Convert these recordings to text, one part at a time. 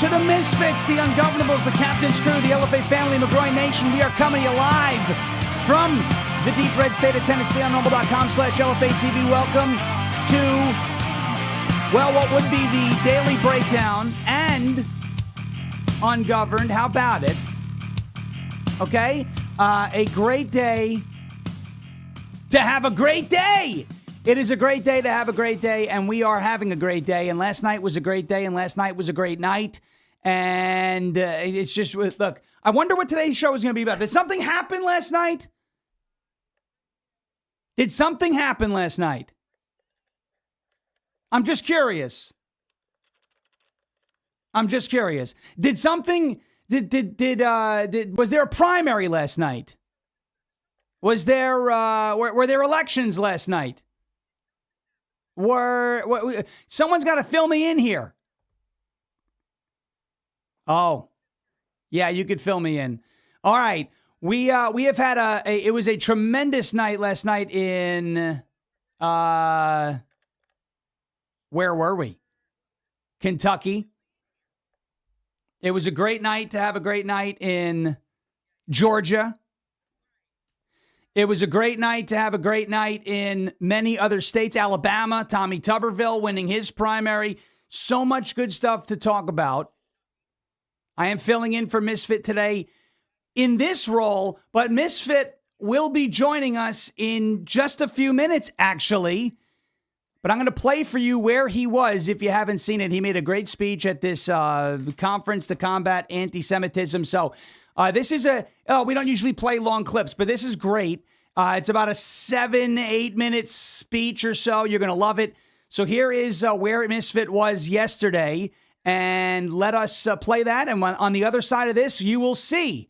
to the Misfits, the Ungovernables, the Captain's Crew, the LFA family, McGroin Nation. We are coming to you live from the deep red state of Tennessee on rumble.com/LFA TV. Welcome to, well, what would be the Daily Breakdown and Ungoverned. How about it? Okay? A great day to have a great day. It is a great day to have a great day, and we are having a great day. And last night was a great day, and last night was a great night. And it's just, look, I wonder what today's show is going to be about. Did something happen last night? Did something happen last night? I'm just curious. Did something, was there a primary last night? Was there, were there elections last night? Someone's got to fill me in here. Oh, yeah, you could fill me in. All right. We have had it was a tremendous night last night in, where were we? Kentucky. It was a great night to have a great night in Georgia. It was a great night to have a great night in many other states. Alabama, Tommy Tuberville winning his primary. So much good stuff to talk about. I am filling in for Misfit today in this role, but Misfit will be joining us in just a few minutes, actually. But I'm going to play for you where he was if you haven't seen it. He made a great speech at this conference to combat anti-Semitism. So this is we don't usually play long clips, but this is great. It's about a 7-8 minute speech or so. You're going to love it. So here is where Misfit was yesterday. And let us play that. And on the other side of this, you will see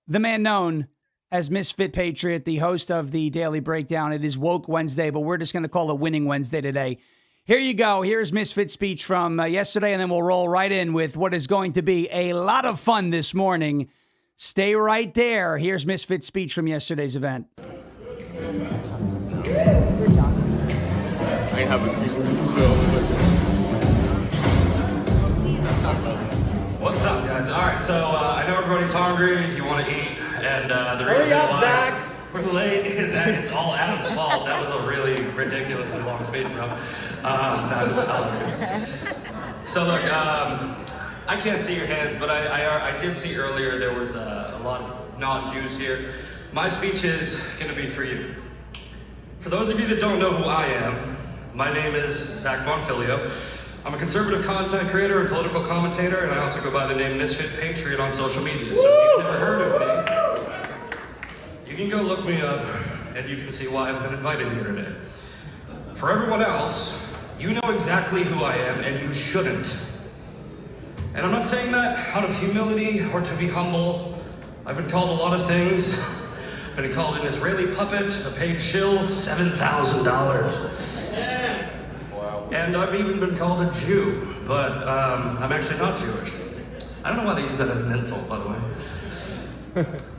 the man known as Misfit Patriot, the host of the Daily Breakdown. It is Woke Wednesday, but we're just going to call it Winning Wednesday today. Here you go. Here's Misfit's speech from yesterday, and then we'll roll right in with what is going to be a lot of fun this morning. Stay right there. Here's Misfit's speech from yesterday's event. Good job. I have a speech from What's up, guys? All right, so I know everybody's hungry. You want to eat. And the reason Hurry up, why Zach. we're late is that it's all Adam's fault. That was a really ridiculously long speech, bro. That was So look, I can't see your hands, but I did see earlier there was a lot of non-Jews here. My speech is going to be for you. For those of you that don't know who I am, my name is Zach Bonfilio. I'm a conservative content creator and political commentator, and I also go by the name Misfit Patriot on social media. So if you've never heard of me, you can go look me up, and you can see why I've been invited here today. For everyone else, you know exactly who I am, and you shouldn't. And I'm not saying that out of humility or to be humble. I've been called a lot of things. I've been called an Israeli puppet, a paid shill, $7,000. And I've even been called a Jew, but I'm actually not Jewish. I don't know why they use that as an insult, by the way.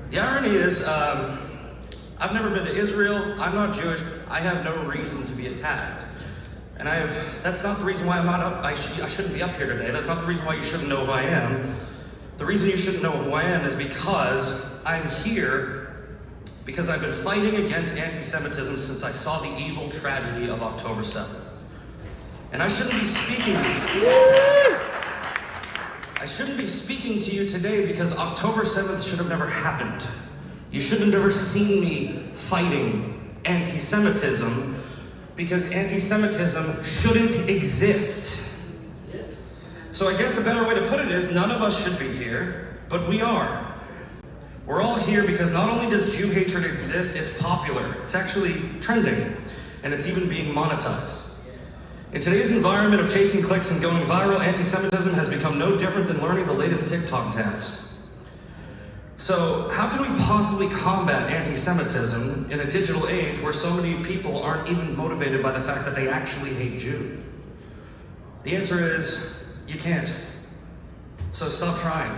The irony is, I've never been to Israel, I'm not Jewish, I have no reason to be attacked. And that's not the reason why I'm not up, I shouldn't be up here today. That's not the reason why you shouldn't know who I am. The reason you shouldn't know who I am is because I'm here because I've been fighting against anti-Semitism since I saw the evil tragedy of October 7th. And I shouldn't be speaking to you. I shouldn't be speaking to you today because October 7th should have never happened. You should have never seen me fighting anti-Semitism because anti-Semitism shouldn't exist. So I guess the better way to put it is none of us should be here, but we are. We're all here because not only does Jew hatred exist, it's popular. It's actually trending, and it's even being monetized. In today's environment of chasing clicks and going viral, anti-Semitism has become no different than learning the latest TikTok dance. So how can we possibly combat anti-Semitism in a digital age where so many people aren't even motivated by the fact that they actually hate Jews? The answer is, you can't. So stop trying.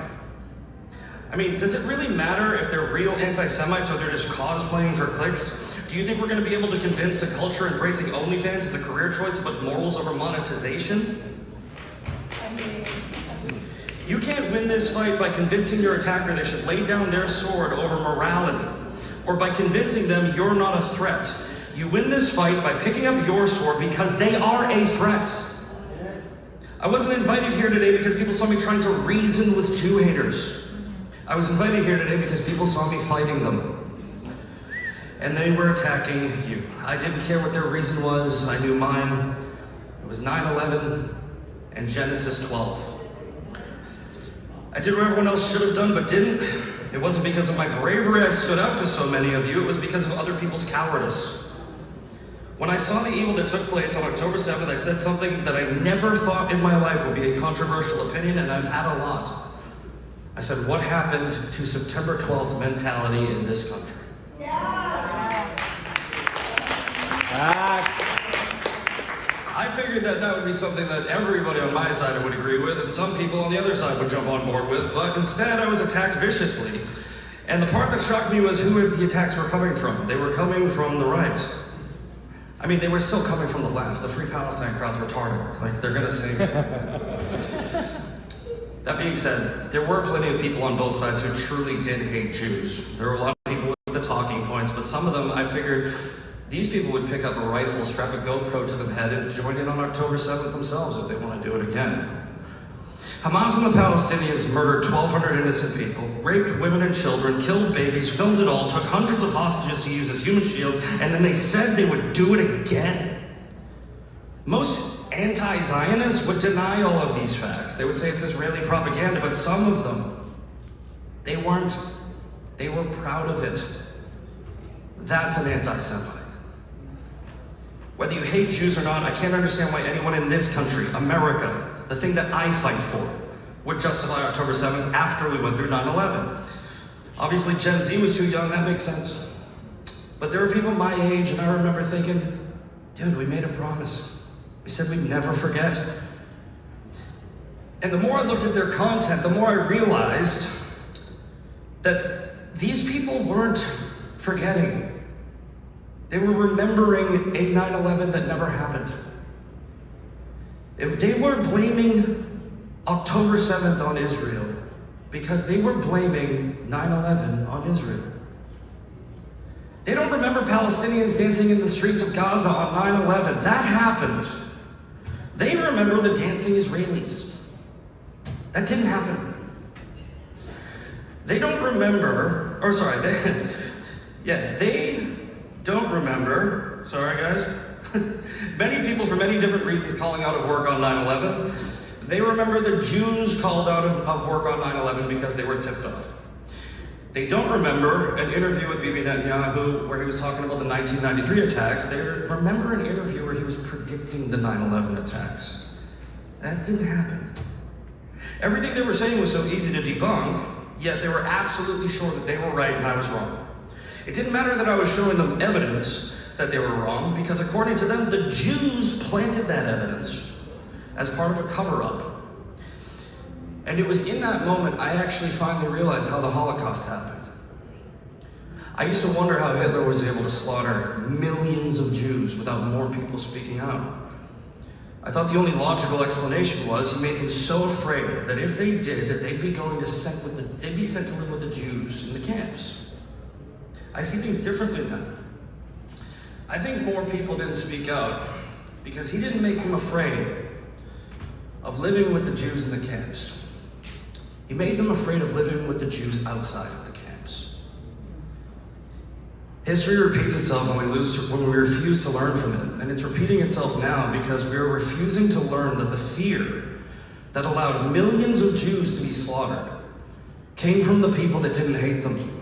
I mean, does it really matter if they're real anti-Semites or they're just cosplaying for clicks? Do you think we're going to be able to convince a culture embracing OnlyFans as a career choice to put morals over monetization? You can't win this fight by convincing your attacker they should lay down their sword over morality, or by convincing them you're not a threat. You win this fight by picking up your sword because they are a threat. I wasn't invited here today because people saw me trying to reason with Jew haters. I was invited here today because people saw me fighting them. And they were attacking you. I didn't care what their reason was. I knew mine. It was 9/11 and Genesis 12. I did what everyone else should have done but didn't. It wasn't because of my bravery I stood out to so many of you. It was because of other people's cowardice. When I saw the evil that took place on October 7th, I said something that I never thought in my life would be a controversial opinion, and I've had a lot. I said, what happened to September 12th mentality in this country? I figured that would be something that everybody on my side would agree with, and some people on the other side would jump on board with, but instead I was attacked viciously. And the part that shocked me was who the attacks were coming from. They were coming from the right. I mean, they were still coming from the left. The Free Palestine crowd's retarded. Like, they're gonna sing. That being said, there were plenty of people on both sides who truly did hate Jews. There were a lot of people with the talking points, but some of them, I figured, these people would pick up a rifle, strap a GoPro to their head, and join in on October 7th themselves if they want to do it again. Hamas and the Palestinians murdered 1,200 innocent people, raped women and children, killed babies, filmed it all, took hundreds of hostages to use as human shields, and then they said they would do it again. Most anti-Zionists would deny all of these facts. They would say it's Israeli propaganda, but some of them, they weren't. They were proud of it. That's an anti-Semite. Whether you hate Jews or not, I can't understand why anyone in this country, America, the thing that I fight for, would justify October 7th after we went through 9/11. Obviously, Gen Z was too young, that makes sense. But there were people my age, and I remember thinking, dude, we made a promise. We said we'd never forget. And the more I looked at their content, the more I realized that these people weren't forgetting. They were remembering a 9/11 that never happened. They were blaming October 7th on Israel because they were blaming 9/11 on Israel. They don't remember Palestinians dancing in the streets of Gaza on 9/11. That happened. They remember the dancing Israelis. That didn't happen. They don't remember, they don't remember, sorry guys, many people for many different reasons calling out of work on 9/11. They remember the Jews called out of work on 9/11 because they were tipped off. They don't remember an interview with Bibi Netanyahu where he was talking about the 1993 attacks. They remember an interview where he was predicting the 9/11 attacks. That didn't happen. Everything they were saying was so easy to debunk, yet they were absolutely sure that they were right and I was wrong. It didn't matter that I was showing them evidence that they were wrong, because according to them, the Jews planted that evidence as part of a cover-up. And it was in that moment I actually finally realized how the Holocaust happened. I used to wonder how Hitler was able to slaughter millions of Jews without more people speaking out. I thought the only logical explanation was he made them so afraid that if they did, that they'd be sent to live with the Jews in the camps. I see things differently now. I think more people didn't speak out because he didn't make them afraid of living with the Jews in the camps. He made them afraid of living with the Jews outside of the camps. History repeats itself when we refuse to learn from it, and it's repeating itself now because we are refusing to learn that the fear that allowed millions of Jews to be slaughtered came from the people that didn't hate them.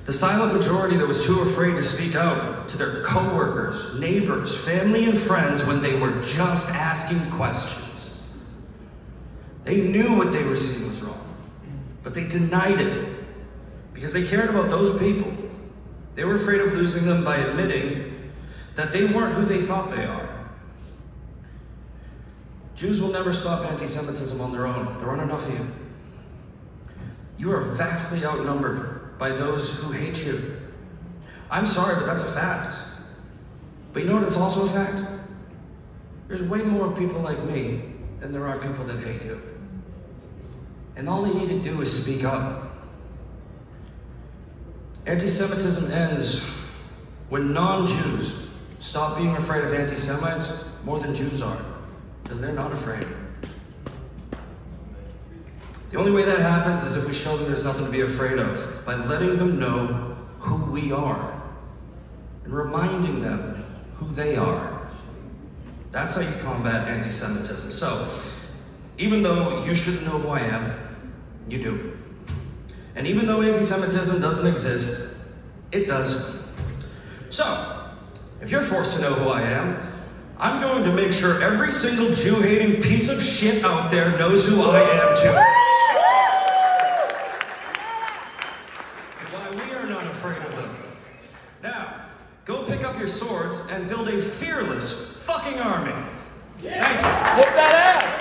The silent majority that was too afraid to speak out to their coworkers, neighbors, family, and friends when they were just asking questions. They knew what they were seeing was wrong, but they denied it because they cared about those people. They were afraid of losing them by admitting that they weren't who they thought they are. Jews will never stop anti-Semitism on their own. There aren't enough of you. You are vastly outnumbered by those who hate you. I'm sorry, but that's a fact. But you know what is also a fact? There's way more people like me than there are people that hate you. And all they need to do is speak up. Anti-Semitism ends when non-Jews stop being afraid of anti-Semites more than Jews are, because they're not afraid. The only way that happens is if we show them there's nothing to be afraid of, by letting them know who we are and reminding them who they are. That's how you combat anti-Semitism. So, even though you shouldn't know who I am, you do. And even though anti-Semitism doesn't exist, it does. So, if you're forced to know who I am, I'm going to make sure every single Jew-hating piece of shit out there knows who I am too. Why we are not afraid of them. Now, go pick up your swords and build a fearless fucking army. Thank you. Look that out.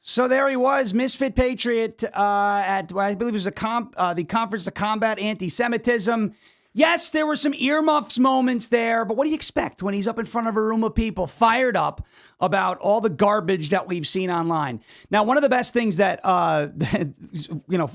So there he was, Misfit Patriot at, I believe it was the Conference to Combat Anti-Semitism. Yes, there were some earmuffs moments there, but what do you expect when he's up in front of a room of people fired up about all the garbage that we've seen online? Now, one of the best things that,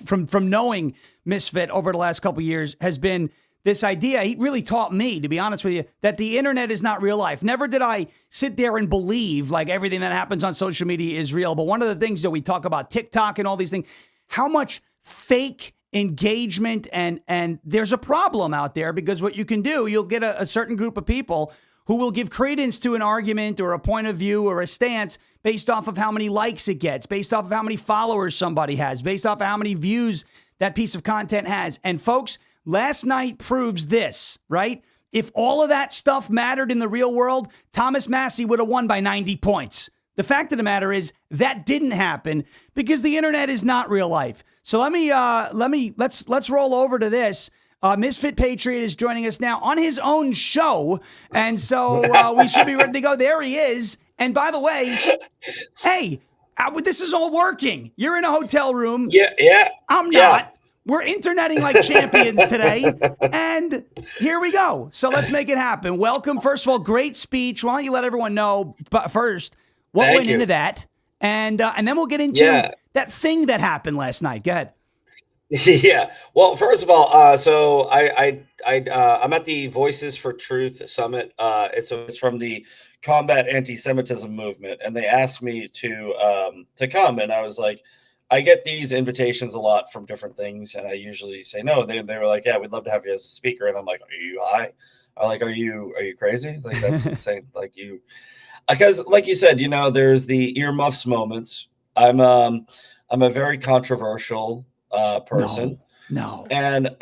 from knowing Misfit over the last couple of years has been this idea. He really taught me, to be honest with you, that the internet is not real life. Never did I sit there and believe like everything that happens on social media is real. But one of the things that we talk about, TikTok and all these things, how much fake engagement and there's a problem out there, because what you can do, you'll get a certain group of people who will give credence to an argument or a point of view or a stance based off of how many likes it gets, based off of how many followers somebody has, based off of how many views that piece of content has. And folks, last night proves this, right? If all of that stuff mattered in the real world, Thomas Massie would have won by 90 points. The fact of the matter is that didn't happen because the internet is not real life. So let's roll over to this. Misfit Patriot is joining us now on his own show, and so we should be ready to go. There he is. And by the way, hey, this is all working. You're in a hotel room. Yeah. I'm not. We're interneting like champions today, and here we go. So let's make it happen. Welcome. First of all, great speech. Why don't you let everyone know, but first, what went into that, and then we'll get into that thing that happened last night. Go ahead. Yeah. Well, first of all, so I'm at the Voices for Truth Summit. It's from the Combat Anti-Semitism movement, and they asked me to come, and I was like, I get these invitations a lot from different things, and I usually say no. They were like, yeah, we'd love to have you as a speaker, and I'm like, are you high? I'm like, are you crazy? Like, that's insane. Like, you, because like you said, there's the earmuffs moments. I'm a very controversial person. No. And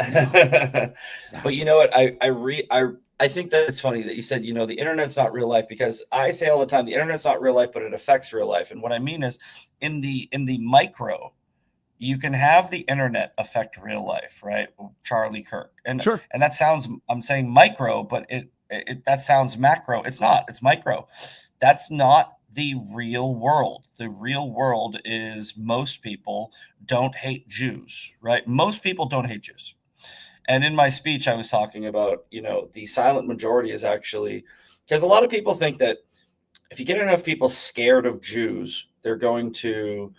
but you know what? I think that it's funny that you said, the internet's not real life, because I say all the time, the internet's not real life, but it affects real life. And what I mean is in the micro, you can have the internet affect real life, right? Charlie Kirk. And sure. And that sounds, I'm saying micro, but it that sounds macro. It's not, it's micro. That's not the real world. The real world is most people don't hate Jews, right? Most people don't hate Jews. And in my speech, I was talking about, the silent majority is actually, because a lot of people think that if you get enough people scared of Jews, they're going to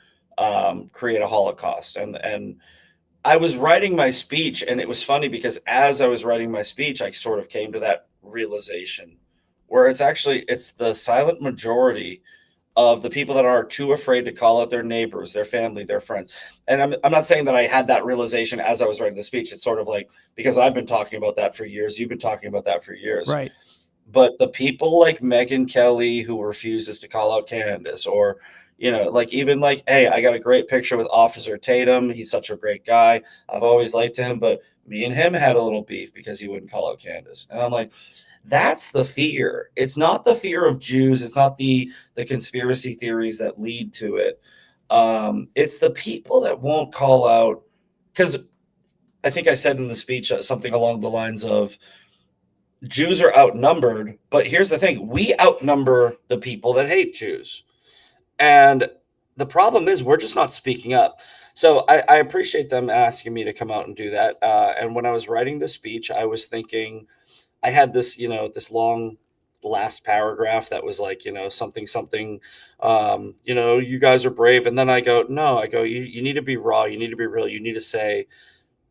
create a Holocaust. And I was writing my speech, and it was funny because as I was writing my speech, I sort of came to that realization where it's the silent majority of the people that are too afraid to call out their neighbors, their family, their friends. And I'm not saying that I had that realization as I was writing the speech. It's sort of like, because I've been talking about that for years. You've been talking about that for years. Right. But the people like Megyn Kelly who refuses to call out Candace, or, hey, I got a great picture with Officer Tatum. He's such a great guy. I've always liked him, but me and him had a little beef because he wouldn't call out Candace. And I'm like, that's the fear. It's not the fear of Jews. It's not the conspiracy theories that lead to it. It's the people that won't call out, because I think I said in the speech something along the lines of Jews are outnumbered, but here's the thing. We outnumber the people that hate Jews. And the problem is we're just not speaking up. So I appreciate them asking me to come out and do that. And when I was writing the speech, I was thinking, I had this, this long last paragraph that was like, something, you guys are brave. And then I go, no, you need to be raw. You need to be real. You need to say,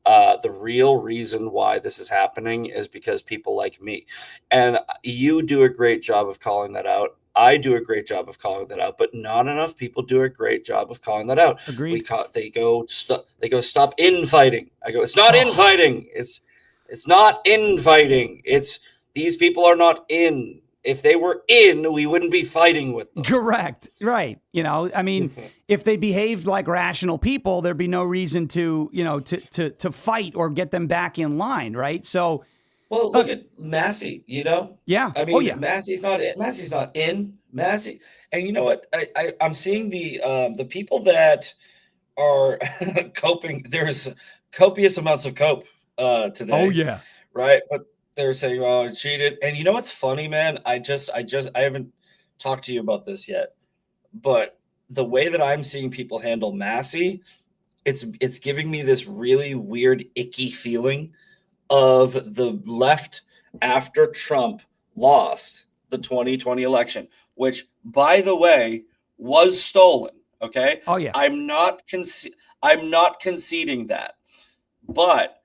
the real reason why this is happening is because people like me. And you do a great job of calling that out. I do a great job of calling that out, but not enough people do a great job of calling that out. Agreed. They go, stop infighting. I go, it's not infighting. It's not infighting. It's these people are not in. If they were in, we wouldn't be fighting with them. Correct. Right. I mean, if they behaved like rational people, there'd be no reason to, to fight or get them back in line. Right. So, well, look at Massie, Yeah. I mean, Massie's not in. Massie's not in. Massie. And you know what? I'm seeing the people that are coping. There's copious amounts of cope today. Oh, yeah. Right. But they're saying, oh, I cheated. And you know what's funny, man? I haven't talked to you about this yet. But the way that I'm seeing people handle Massie, it's giving me this really weird, icky feeling of the left after Trump lost the 2020 election, which, by the way, was stolen. Okay. Oh, yeah. I'm not conceding that. But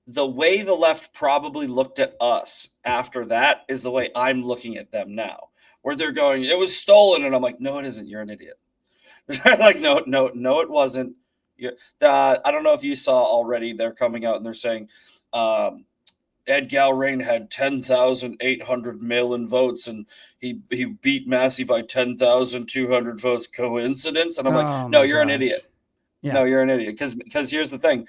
the way the left probably looked at us after that is the way I'm looking at them now, where they're going, it was stolen. And I'm like, no, it isn't. You're an idiot. Like, no, it wasn't. I don't know if you saw already, they're coming out and they're saying, Ed Gallrein had 10,800 mail-in votes and he beat Massie by 10,200 votes. Coincidence? And I'm like, no, you're an idiot. Yeah. No, you're an idiot. Because here's the thing.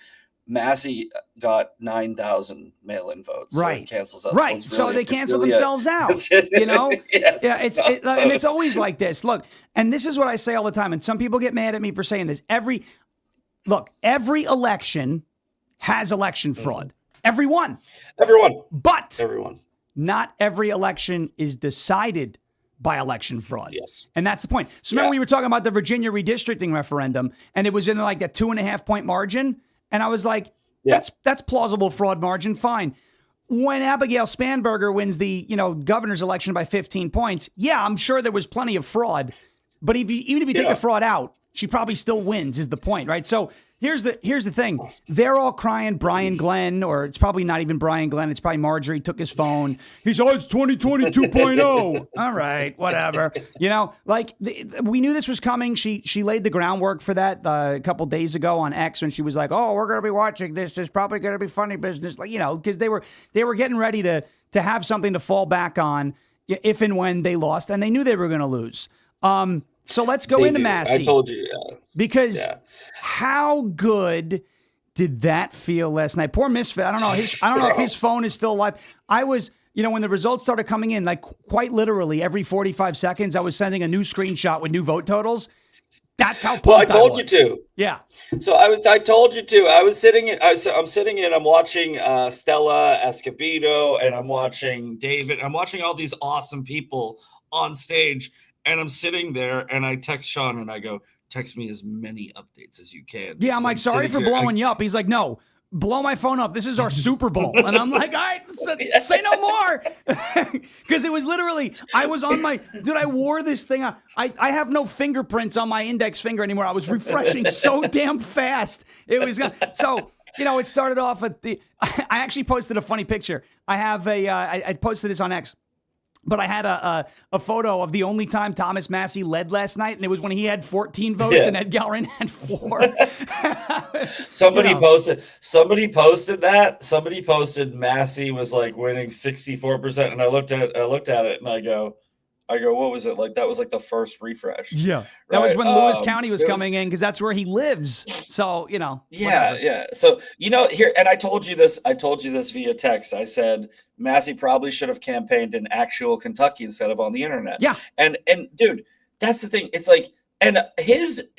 Massie got 9,000 mail-in votes. Right. So it cancels out. Right. So they cancel themselves out. Yes, yeah. And it's always like this. Look, and this is what I say all the time. And some people get mad at me for saying this. Every election has election fraud. Everyone. But not every election is decided by election fraud. Yes. And that's the point. So remember we were talking about the Virginia redistricting referendum, and it was in like a 2.5 point margin. And I was like, that's plausible fraud margin. Fine. When Abigail Spanberger wins the, governor's election by 15 points, I'm sure there was plenty of fraud. But even if you take the fraud out, she probably still wins is the point, right? So here's the thing. They're all crying Brian Glenn, or it's probably not even Brian Glenn. It's probably Marjorie took his phone. He's, it's 2020 2.0. All right, whatever. We knew this was coming. She laid the groundwork for that a couple days ago on X when she was like, oh, we're going to be watching this. There's probably going to be funny business. Because they were getting ready to have something to fall back on if and when they lost. And they knew they were going to lose. So let's go into Massie. I told you, because how good did that feel last night? Poor Misfit. I don't know if his phone is still alive. I was, when the results started coming in, like quite literally every 45 seconds, I was sending a new screenshot with new vote totals. That's how pumped I told you to. Yeah. So I told you to. I'm sitting in. I'm watching Stella Escobedo, and I'm watching David. I'm watching all these awesome people on stage. And I'm sitting there and I text Sean and I go, text me as many updates as you can. Yeah, I'm like, sorry for blowing you up. He's like, no, blow my phone up. This is our Super Bowl. And I'm like, all right, say no more. Because it was literally, I was on my, I wore this thing. I have no fingerprints on my index finger anymore. I was refreshing so damn fast. It was, so, it started off at I actually posted a funny picture. I have I posted this on X. But I had a photo of the only time Thomas Massie led last night, and it was when he had 14 votes and Ed Gallrein had 4. Somebody posted that. Somebody posted Massie was like winning 64%, and I looked at it and I go, what was it like? That was like the first refresh. Yeah, right? That was when Lewis County was coming in because that's where he lives. So whatever. Yeah. So here, and I told you this via text. I said Massie probably should have campaigned in actual Kentucky instead of on the internet. Yeah. And dude, that's the thing. It's like, and his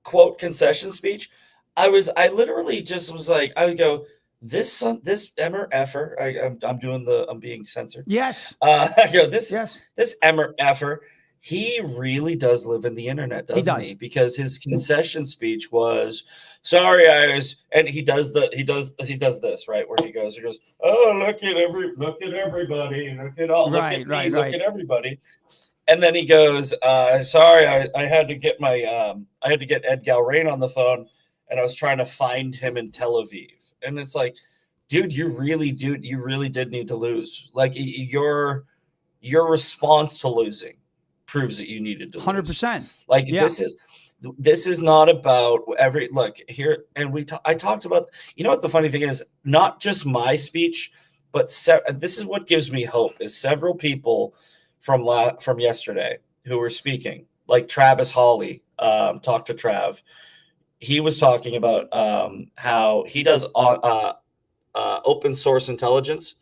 quote concession speech, I literally just was like, I would go, this Emmer effer, I'm being censored. Yes. I go, this Emmer effer, he really does live in the internet, doesn't does. he? Because his concession speech was, "Sorry, and he does this, right, where he goes, "Oh, look at everybody, look at all, look at me, look at everybody," and then he goes, "Sorry, I had to get I had to get Ed Gallrein on the phone, and I was trying to find him in Tel Aviv," and it's like, dude, you really did need to lose. Like your response to losing proves that you needed to 100%. Like this is not about look here. And I talked about, you know what the funny thing is, not just my speech, but this is what gives me hope is several people from yesterday who were speaking, like Travis Hawley, talked to Trav. He was talking about how he does open source intelligence.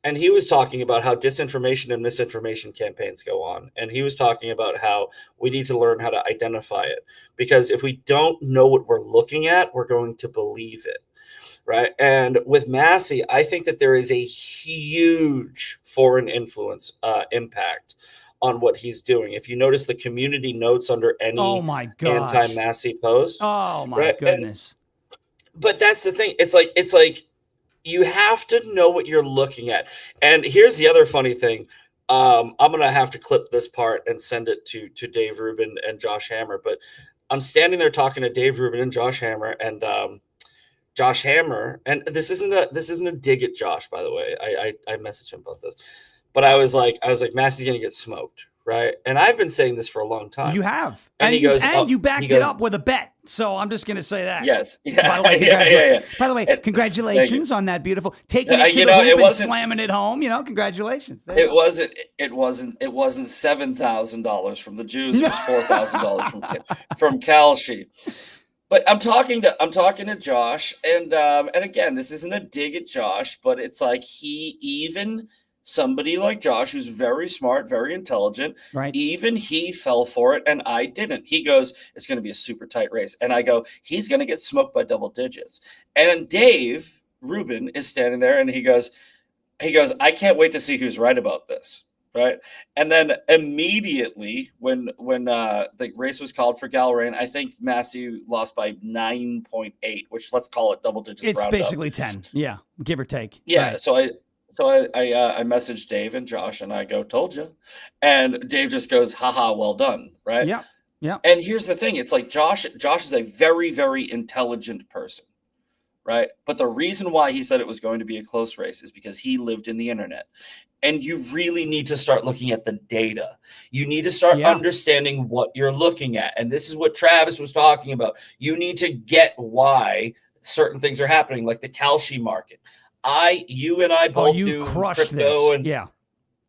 And he was talking about how disinformation and misinformation campaigns go on. And he was talking about how we need to learn how to identify it. Because if we don't know what we're looking at, we're going to believe it. Right. And with Massie, I think that there is a huge foreign influence impact on what he's doing. If you notice the community notes under any anti-Massie post. Oh, my goodness. But that's the thing. It's like, you have to know what you're looking at. And here's the other funny thing. I'm going to have to clip this part and send it to Dave Rubin and Josh Hammer. But I'm standing there talking to Dave Rubin and Josh Hammer, and Josh Hammer. And this isn't a dig at Josh, by the way. I messaged him about this, but I was like, Massie's going to get smoked. Right. And I've been saying this for a long time. You have. And he goes, you backed it up with a bet. So I'm just going to say that. Yes. By the way, By the way, congratulations on that beautiful taking it to the hoop and slamming it home. Congratulations. It wasn't $7,000 from the Jews. It was $4,000 from Kalshi. But I'm talking to Josh, and again, this isn't a dig at Josh, but it's like somebody like Josh, who's very smart, very intelligent, right? Even he fell for it, and I didn't. He goes, "It's going to be a super tight race," and I go, "He's going to get smoked by double digits." And Dave Rubin is standing there, and he goes, "I can't wait to see who's right about this." Right, and then immediately when the race was called for Gallrein, I think Massie lost by 9.8, which let's call it double digits. It's basically 10, yeah, give or take. Yeah, right. So I messaged Dave and Josh, and I go, "Told you," and Dave just goes, "Haha, well done," right? Yeah, yeah. And here's the thing: it's like Josh is a very, very intelligent person, right? But the reason why he said it was going to be a close race is because he lived in the internet. And you really need to start looking at the data. You need to start understanding what you're looking at. And this is what Travis was talking about. You need to get why certain things are happening, like the Kalshi market. You and I both do crypto. And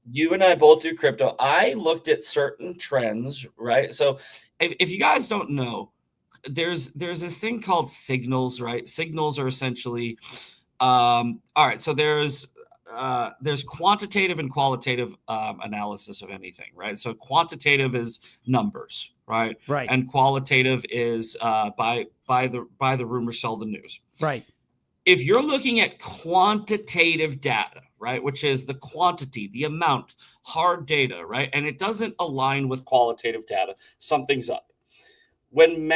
you and I both do crypto. I looked at certain trends, right? So if you guys don't know, there's this thing called signals, right? Signals are essentially, all right, so there's quantitative and qualitative analysis of anything, right? So quantitative is numbers, right? Right. And qualitative is buy the rumor, sell the news. Right. If you're looking at quantitative data, right, which is the quantity, the amount, hard data, right, and it doesn't align with qualitative data, something's up. When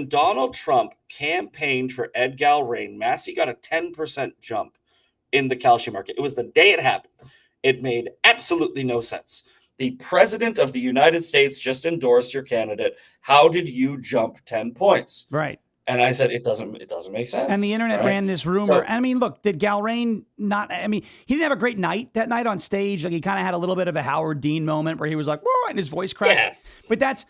Donald Trump campaigned for Ed Gallrein, Massie got a 10% jump in the Kalshi market. It was the day it happened. It made absolutely no sense. The president of the United States just endorsed your candidate. How did you jump 10 points? Right. And I said, it doesn't make sense. And the internet ran this rumor. I mean, look, did Gallrein he didn't have a great night that night on stage. Like, he kind of had a little bit of a Howard Dean moment where he was like, whoa, and his voice cracked. Yeah. But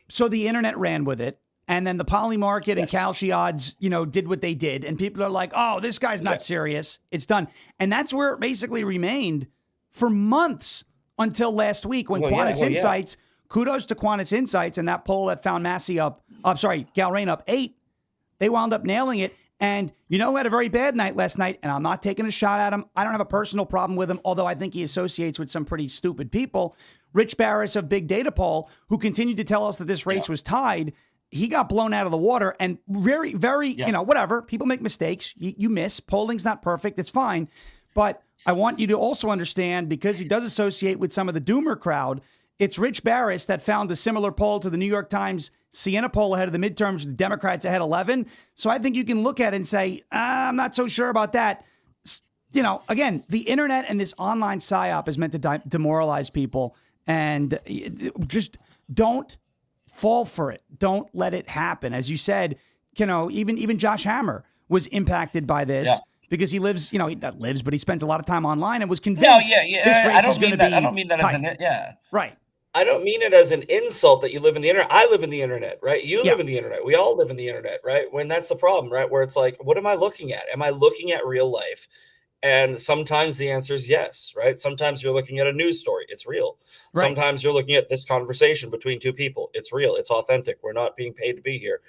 so the internet ran with it. And then the poly market and Kalshi odds, did what they did. And people are like, oh, this guy's not serious. It's done. And that's where it basically remained for months until last week when Quantus Insights, kudos to Quantus Insights and that poll that found Gallrein up 8. They wound up nailing it. And who had a very bad night last night? And I'm not taking a shot at him. I don't have a personal problem with him, although I think he associates with some pretty stupid people. Rich Barris of Big Data Poll, who continued to tell us that this race was tied. He got blown out of the water, and very, very, whatever. People make mistakes. You miss. Polling's not perfect. It's fine. But I want you to also understand, because he does associate with some of the doomer crowd, it's Rich Barris that found a similar poll to the New York Times Siena poll ahead of the midterms, the Democrats ahead 11. So I think you can look at it and say, I'm not so sure about that. You know, again, the internet and this online psyop is meant to demoralize people, and just don't fall for it. Don't let it happen. As you said, you know, even Josh Hammer was impacted by this because he lives, you know, he not lives, but he spends a lot of time online and was convinced this race is going to be I don't mean that tight. as right. I don't mean it as an insult that you live in the internet. I live in the internet, right? You live in the internet. We all live in the internet, right? When that's the problem, right? Where it's like, what am I looking at? Am I looking at real life? And sometimes the answer is yes, right? Sometimes you're looking at a news story. It's real. Right. Sometimes you're looking at this conversation between two people. It's real. It's authentic. We're not being paid to be here.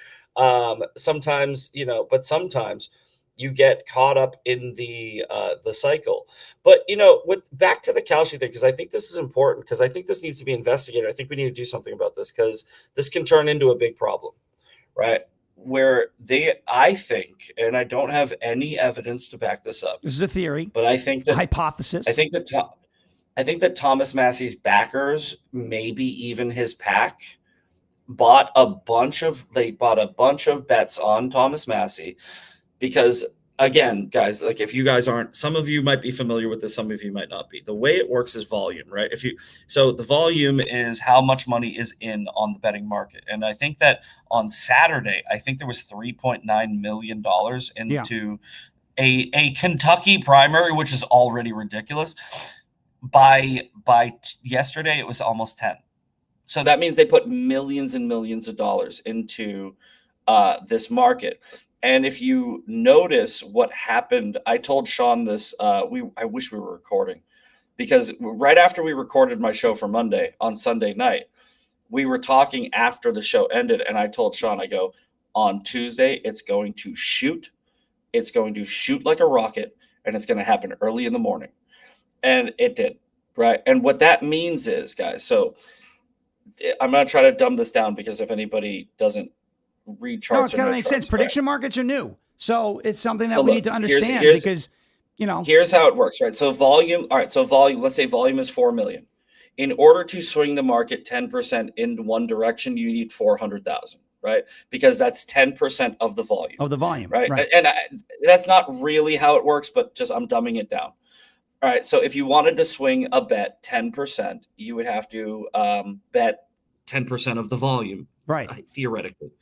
Sometimes, you know, but sometimes you get caught up in the cycle. But, you know, back to the Kalshi thing, because I think this is important, because I think this needs to be investigated. I think we need to do something about this, because this can turn into a big problem, right? Where I think, and I don't have any evidence to back this up. This is a theory, but I think that hypothesis. I think that Thomas Massie's backers, maybe even his PAC, bought a bunch of bets on Thomas Massie, because again, guys, like if you guys aren't, some of you might be familiar with this, some of you might not be. The way it works is volume, right? So the volume is how much money is in on the betting market. And I think that on Saturday, I think there was $3.9 million into a Kentucky primary, which is already ridiculous. By yesterday, it was almost 10. So that means they put millions and millions of dollars into this market. And if you notice what happened, I told Sean this, I wish we were recording, because right after we recorded my show for Monday on Sunday night, we were talking after the show ended. And I told Sean, I go, on Tuesday, it's going to shoot. It's going to shoot like a rocket, and it's going to happen early in the morning. And it did, right? And what that means is, guys, so I'm going to try to dumb this down, because if anybody doesn't read charts. No, it's got to make sense. Prediction markets are new. So it's something that we need to understand, because, you know. Here's how it works, right? So volume, all right, so volume, let's say volume is 4 million. In order to swing the market 10% in one direction, you need 400,000, right? Because that's 10% of the volume. Of the volume, right? And that's not really how it works, but just I'm dumbing it down. All right, so if you wanted to swing a bet 10%, you would have to bet 10% of the volume, right? Theoretically.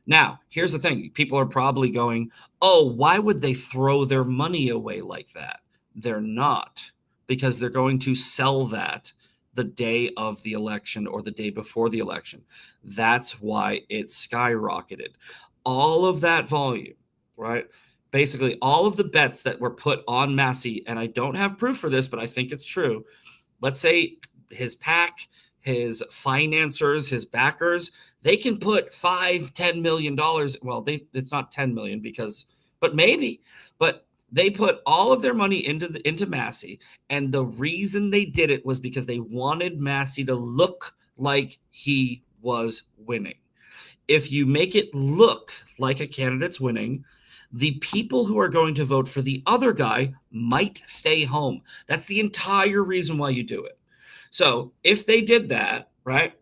Now, here's the thing. People are probably going, oh, why would they throw their money away like that? They're not, because they're going to sell that the day of the election or the day before the election. That's why it skyrocketed. All of that volume, right? Basically, all of the bets that were put on Massie, and I don't have proof for this, but I think it's true. Let's say his PAC, his financiers, his backers, they can put $5-10 million. Well, it's not 10 million but they put all of their money into Massie. And the reason they did it was because they wanted Massie to look like he was winning. If you make it look like a candidate's winning, the people who are going to vote for the other guy might stay home. That's the entire reason why you do it. So if they did that, right,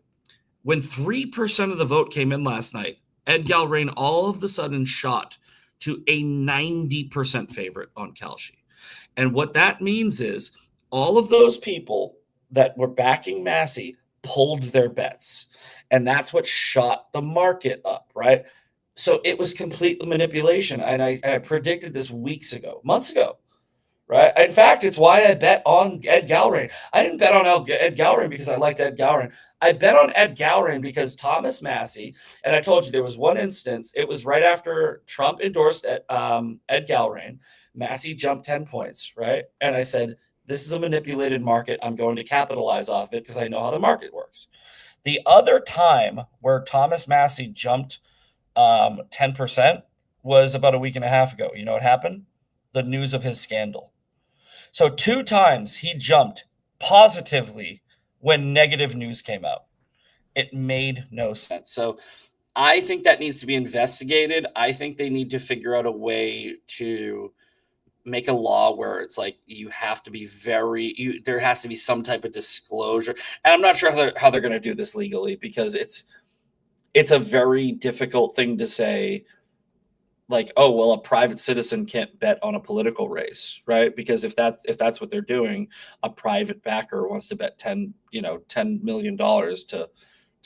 when 3% of the vote came in last night, Ed Gallrein all of a sudden shot to a 90% favorite on Kalshi. And what that means is all of those people that were backing Massie pulled their bets. And that's what shot the market up, right? So it was complete manipulation. And I predicted this months ago. Right. In fact, it's why I bet on Ed Gallrein. I didn't bet on Ed Gallrein because I liked Ed Gallrein. I bet on Ed Gallrein because Thomas Massie, and I told you there was one instance. It was right after Trump endorsed Ed Gallrein. Massie jumped 10 points. Right. And I said, this is a manipulated market. I'm going to capitalize off it because I know how the market works. The other time where Thomas Massie jumped 10% was about a week and a half ago. You know what happened? The news of his scandal. So 2 times he jumped positively when negative news came out. It made no sense. So I think that needs to be investigated. I think they need to figure out a way to make a law where it's like you have to be there has to be some type of disclosure. And I'm not sure how they're going to do this legally, because it's a very difficult thing to say, like, oh, well, a private citizen can't bet on a political race, right? Because if that's what they're doing, a private backer wants to bet $10 million to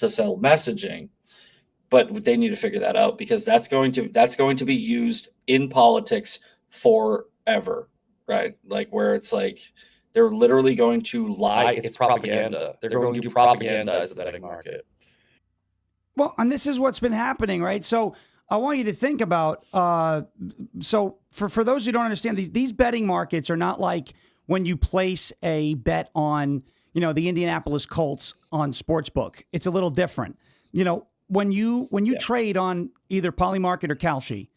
sell messaging. But they need to figure that out, because that's going to be used in politics forever, right? Like, where it's like they're literally going to lie. It's propaganda. They're going to propagandize the betting market. Well, and this is what's been happening, right? So I want you to think about, so for those who don't understand, these betting markets are not like when you place a bet on, the Indianapolis Colts on Sportsbook. It's a little different. When you trade on either Polymarket or Kalshi,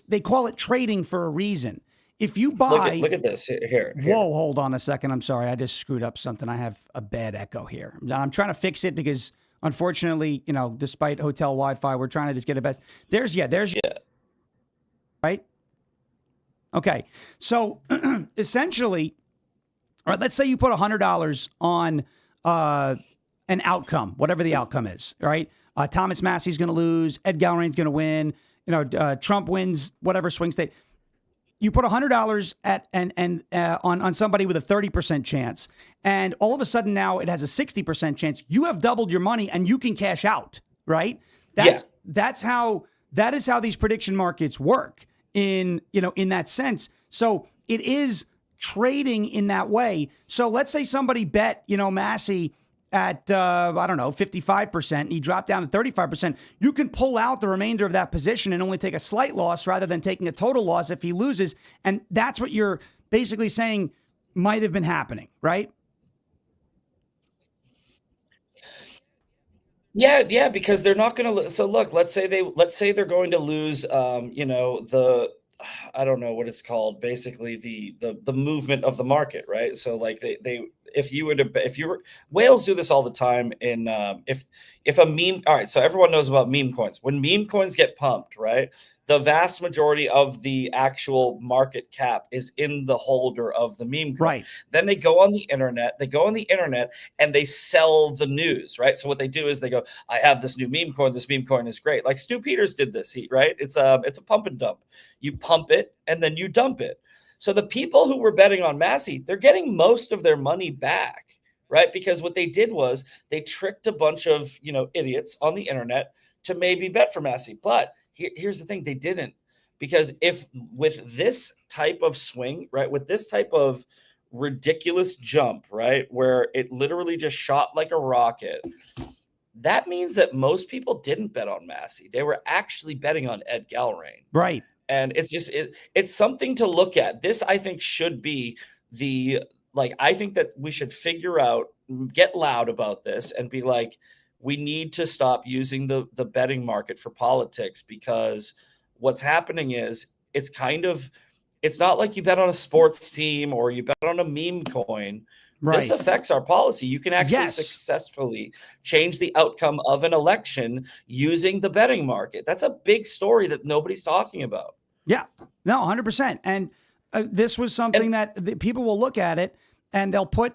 they call it trading for a reason. If you buy, look at this here. Whoa, hold on a second. I'm sorry, I just screwed up something. I have a bad echo here. I'm trying to fix it because, unfortunately, despite hotel Wi-Fi, we're trying to just get it best. There's right. Okay, so essentially, all right. Let's say you put $100 on an outcome, whatever the outcome is. Right. Thomas Massie's going to lose. Ed Gallrein's going to win. Trump wins whatever swing state. You put $100 on somebody with a 30% chance, and all of a sudden now it has a 60% chance. You have doubled your money, and you can cash out. Right? That is how these prediction markets work in that sense. So it is trading in that way. So let's say somebody bet Massie at, 55%, and he dropped down to 35%, you can pull out the remainder of that position and only take a slight loss rather than taking a total loss if he loses. And that's what you're basically saying might have been happening, right? Yeah, because they're not going to. So look, let's say they're going to lose, I don't know what it's called, basically the movement of the market, right? So like whales do this all the time in if a meme, all right, so everyone knows about meme coins. When meme coins get pumped, right, the vast majority of the actual market cap is in the holder of the meme coin. Right. Then they go on the internet and they sell the news, right? So what they do is they go, I have this new meme coin. This meme coin is great. Like Stu Peters did this, right? It's a pump and dump. You pump it and then you dump it. So the people who were betting on Massie, they're getting most of their money back, right? Because what they did was they tricked a bunch of, idiots on the internet to maybe bet for Massie. But here's the thing, they didn't. Because if with this type of swing, right, with this type of ridiculous jump, right, where it literally just shot like a rocket, that means that most people didn't bet on Massie. They were actually betting on Ed Gallrein. Right. And it's just it's something to look at. This, I think, should be I think that we should figure out, get loud about this and be like, we need to stop using the betting market for politics, because what's happening is it's not like you bet on a sports team or you bet on a meme coin. Right. This affects our policy. You can actually successfully change the outcome of an election using the betting market. That's a big story that nobody's talking about. Yeah, no, 100%. And this was something that people will look at it and they'll put,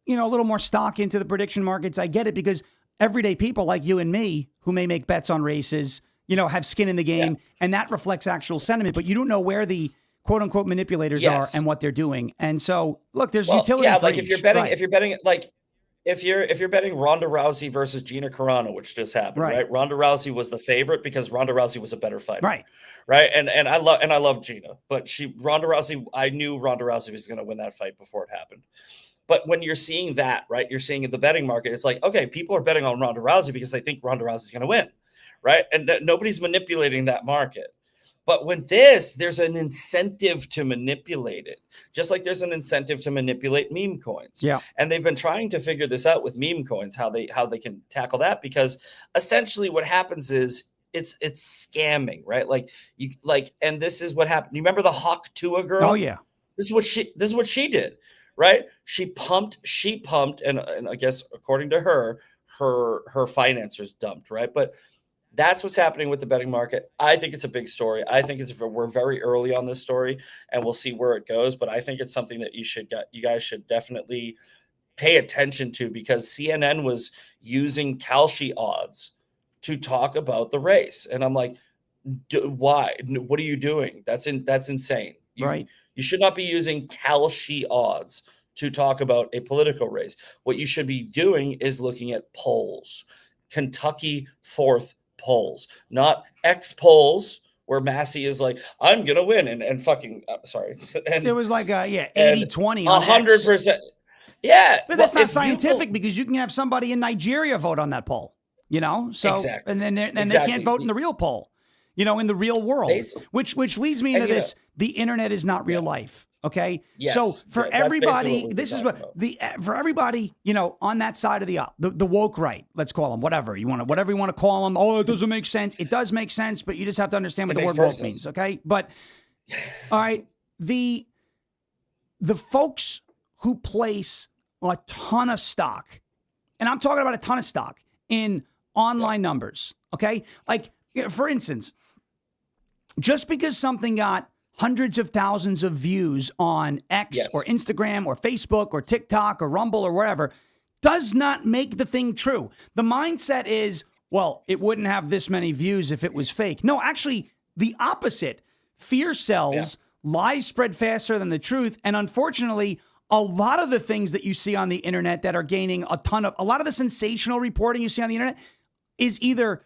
a little more stock into the prediction markets. I get it, because everyday people like you and me who may make bets on races, have skin in the game, and that reflects actual sentiment, but you don't know where the quote unquote manipulators are and what they're doing. And so look, there's utility. Yeah, like if you're betting if you're betting Ronda Rousey versus Gina Carano, which just happened, right? Ronda Rousey was the favorite because Ronda Rousey was a better fighter. Right. And I love Gina, but I knew Ronda Rousey was going to win that fight before it happened. But when you're seeing that, right, you're seeing in the betting market, it's like, okay, people are betting on Ronda Rousey because they think Ronda Rousey's going to win, right? And nobody's manipulating that market. But when there's an incentive to manipulate it, just like there's an incentive to manipulate meme coins. Yeah. And they've been trying to figure this out with meme coins, how they can tackle that, because essentially what happens is it's scamming, right? And this is what happened. You remember the Hawk Tua girl? Oh yeah. This is what she did, right? She pumped, and I guess according to her financiers dumped, right? But That's what's happening with the betting market. I think it's a big story. I think we're very early on this story, and we'll see where it goes. But I think it's something that you guys should definitely pay attention to, because CNN was using Kalshi odds to talk about the race, and I'm like, why? What are you doing? That's insane. Right. You should not be using Kalshi odds to talk about a political race. What you should be doing is looking at polls, Kentucky 4th polls, not X polls where Massie is like, I'm going to win and fucking, sorry. And, it was like, 80-20 on 100%. Yeah. But that's not scientific, because you can have somebody in Nigeria vote on that poll, So, exactly. and then they can't vote in the real poll, in the real world, which leads me into this. The internet is not real life. Okay. Yes. So for everybody, this is what for everybody, on that side of the woke right, let's call them whatever you want to call them. Oh, it doesn't make sense. It does make sense, but you just have to understand what the word woke means. Okay. But all right, the folks who place a ton of stock, and I'm talking about a ton of stock in online numbers. Okay. Like, for instance, just because something got hundreds of thousands of views on X or Instagram or Facebook or TikTok or Rumble or wherever does not make the thing true. The mindset is, well, it wouldn't have this many views if it was fake. No, actually, the opposite. Fear sells, lies spread faster than the truth. And unfortunately, a lot of the things that you see on the internet that are gaining a lot of the sensational reporting you see on the internet is either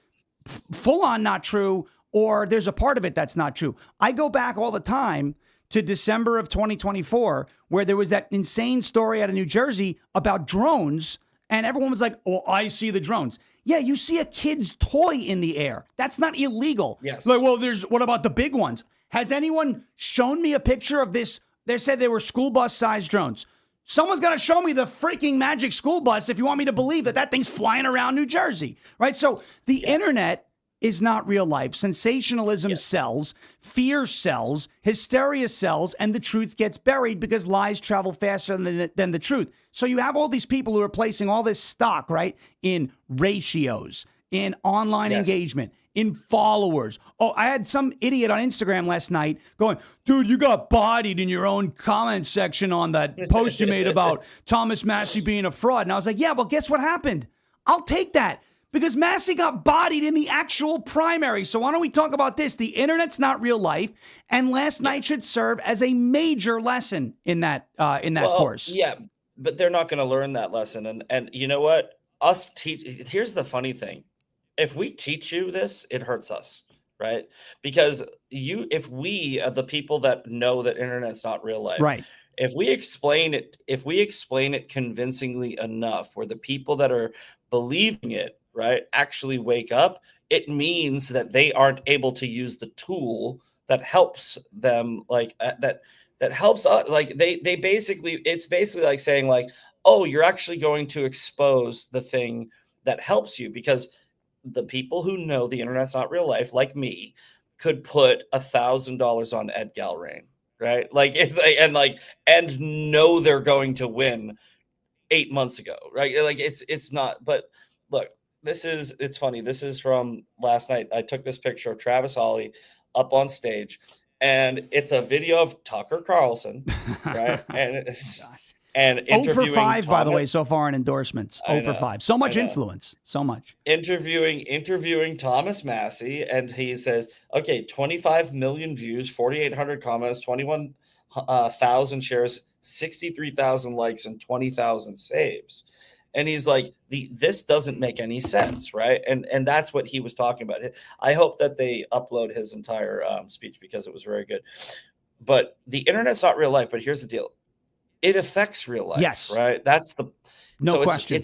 full on not true, or there's a part of it that's not true. I go back all the time to December of 2024, where there was that insane story out of New Jersey about drones, and everyone was like, oh, I see the drones. Yeah, you see a kid's toy in the air. That's not illegal. Yes. Like, well, what about the big ones? Has anyone shown me a picture of this? They said they were school bus-sized drones. Someone's got to show me the freaking magic school bus if you want me to believe that thing's flying around New Jersey, right? So the internet is not real life. Sensationalism sells, fear sells, hysteria sells, and the truth gets buried because lies travel faster than the truth. So you have all these people who are placing all this stock, right, in ratios, in online engagement, in followers. Oh, I had some idiot on Instagram last night going, dude, you got bodied in your own comment section on that post you made about Thomas Massie being a fraud. And I was like, yeah, well, guess what happened? I'll take that. Because Massie got bodied in the actual primary. So why don't we talk about this? The internet's not real life, and last night should serve as a major lesson in that course. Yeah, but they're not going to learn that lesson. And you know what? Here's the funny thing: if we teach you this, it hurts us, right? Because if we are the people that know that internet's not real life, right? If we explain it convincingly enough, where the people that are believing it, right, actually wake up, it means that they aren't able to use the tool that helps them, like that helps us. Like they basically, it's basically like saying like, oh, you're actually going to expose the thing that helps you, because the people who know the internet's not real life, like me, could put $1,000 on Ed Gallrein, right? Like and know they're going to win 8 months ago, right? Like it's not, but look, it's funny. This is from last night. I took this picture of Travis Hawley up on stage, and it's a video of Tucker Carlson, right? And 0 for 5, by the way, so far in endorsements. 0 for 5. So much influence. So much. Interviewing Thomas Massie, and he says, okay, 25 million views, 4,800 comments, 21,000 shares, 63,000 likes, and 20,000 saves. And he's like, this doesn't make any sense, right? And that's what he was talking about. I hope that they upload his entire speech, because it was very good. But the internet's not real life. But here's the deal: it affects real life. Yes, right. That's the question.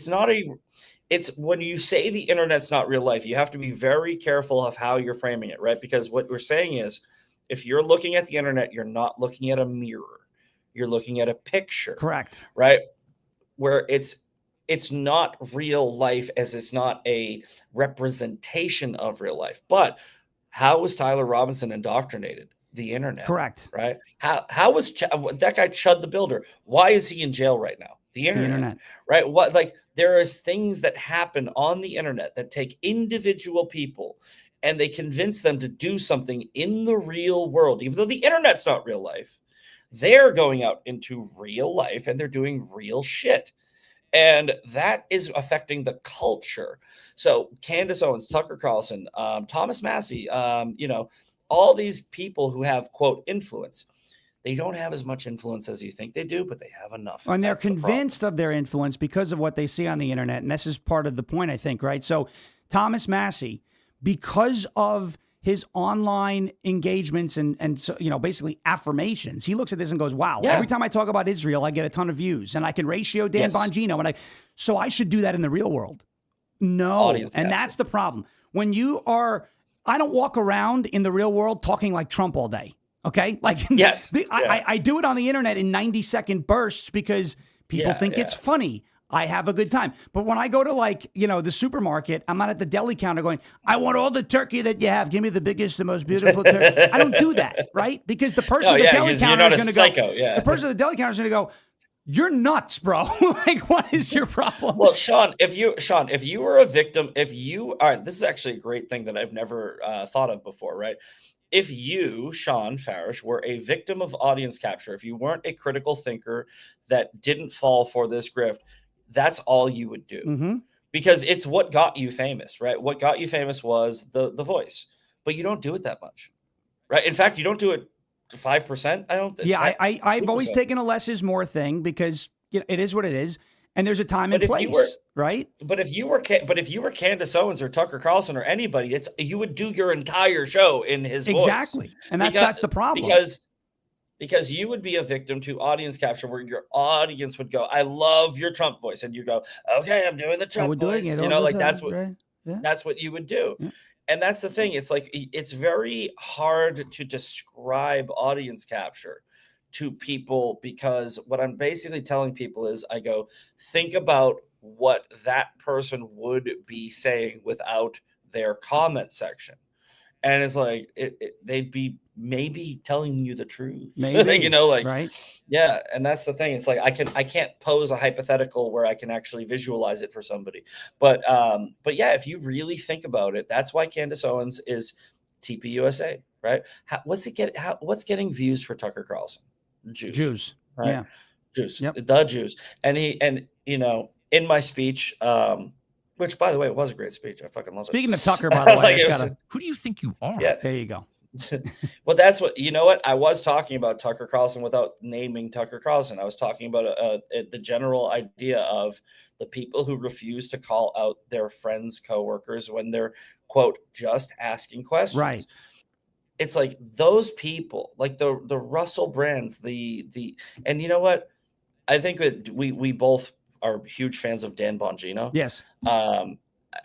It's when you say the internet's not real life, you have to be very careful of how you're framing it, right? Because what we're saying is, if you're looking at the internet, you're not looking at a mirror. You're looking at a picture. Correct. Right. Where it's not real life, as it's not a representation of real life. But how was Tyler Robinson indoctrinated? the internet. Correct. Right? How was that guy Chud the Builder? Why is he in jail right now? The internet. Right? What, like, there is things that happen on the internet that take individual people and they convince them to do something in the real world, even though the internet's not real life. They're going out into real life and they're doing real shit. And that is affecting the culture. So Candace Owens, Tucker Carlson, Thomas Massie, all these people who have, quote, influence. They don't have as much influence as you think they do, but they have enough. And they're convinced of their influence because of what they see on the internet. And this is part of the point, I think, right? So Thomas Massie, because of his online engagements and so, basically affirmations, he looks at this and goes, wow, every time I talk about Israel, I get a ton of views and I can ratio Dan Bongino. So I should do that in the real world. No. And that's the problem. When you are, I don't walk around in the real world talking like Trump all day. Okay. Like, I do it on the internet in 90-second bursts because people think it's funny. I have a good time. But when I go to the supermarket, I'm not at the deli counter going, I want all the turkey that you have. Give me the biggest, the most beautiful turkey. I don't do that, right? Because the person at the deli counter is going to go, the person at the deli counter is going to go, you're nuts, bro. Like, what is your problem? Well, Sean, if you were a victim, all right, this is actually a great thing that I've never thought of before, right? If you, Sean Farish, were a victim of audience capture, if you weren't a critical thinker that didn't fall for this grift, that's all you would do, because it's what got you famous, right? What got you famous was the voice, but you don't do it that much, right? In fact, you don't do it 5%. I don't. Yeah, I've always taken a less is more thing because it is what it is, and there's a time and place, right? But if you were Candace Owens or Tucker Carlson or anybody, you would do your entire show in his voice. Exactly, and that's the problem because you would be a victim to audience capture where your audience would go, I love your Trump voice. And you go, okay, I'm doing the Trump voice. That's what you would do. Yeah. And that's the thing. It's like, it's very hard to describe audience capture to people, because what I'm basically telling people is I go, think about what that person would be saying without their comment section. And it's like, they'd be maybe telling you the truth, maybe, right? Yeah. And that's the thing. It's like, I can't pose a hypothetical where I can actually visualize it for somebody. But yeah, if you really think about it, that's why Candace Owens is TPUSA, right? What's getting views for Tucker Carlson? Jews, right? Yeah. Jews, the Jews. And in my speech, which, by the way, it was a great speech. I fucking love it. Speaking of Tucker, by the way, who do you think you are? Yeah. There you go. Well, that's what, I was talking about Tucker Carlson without naming Tucker Carlson. I was talking about the general idea of the people who refuse to call out their friends, coworkers when they're, quote, just asking questions. Right. It's like those people, like the Russell Brands, and you know what? I think that we both are huge fans of Dan Bongino. Yes.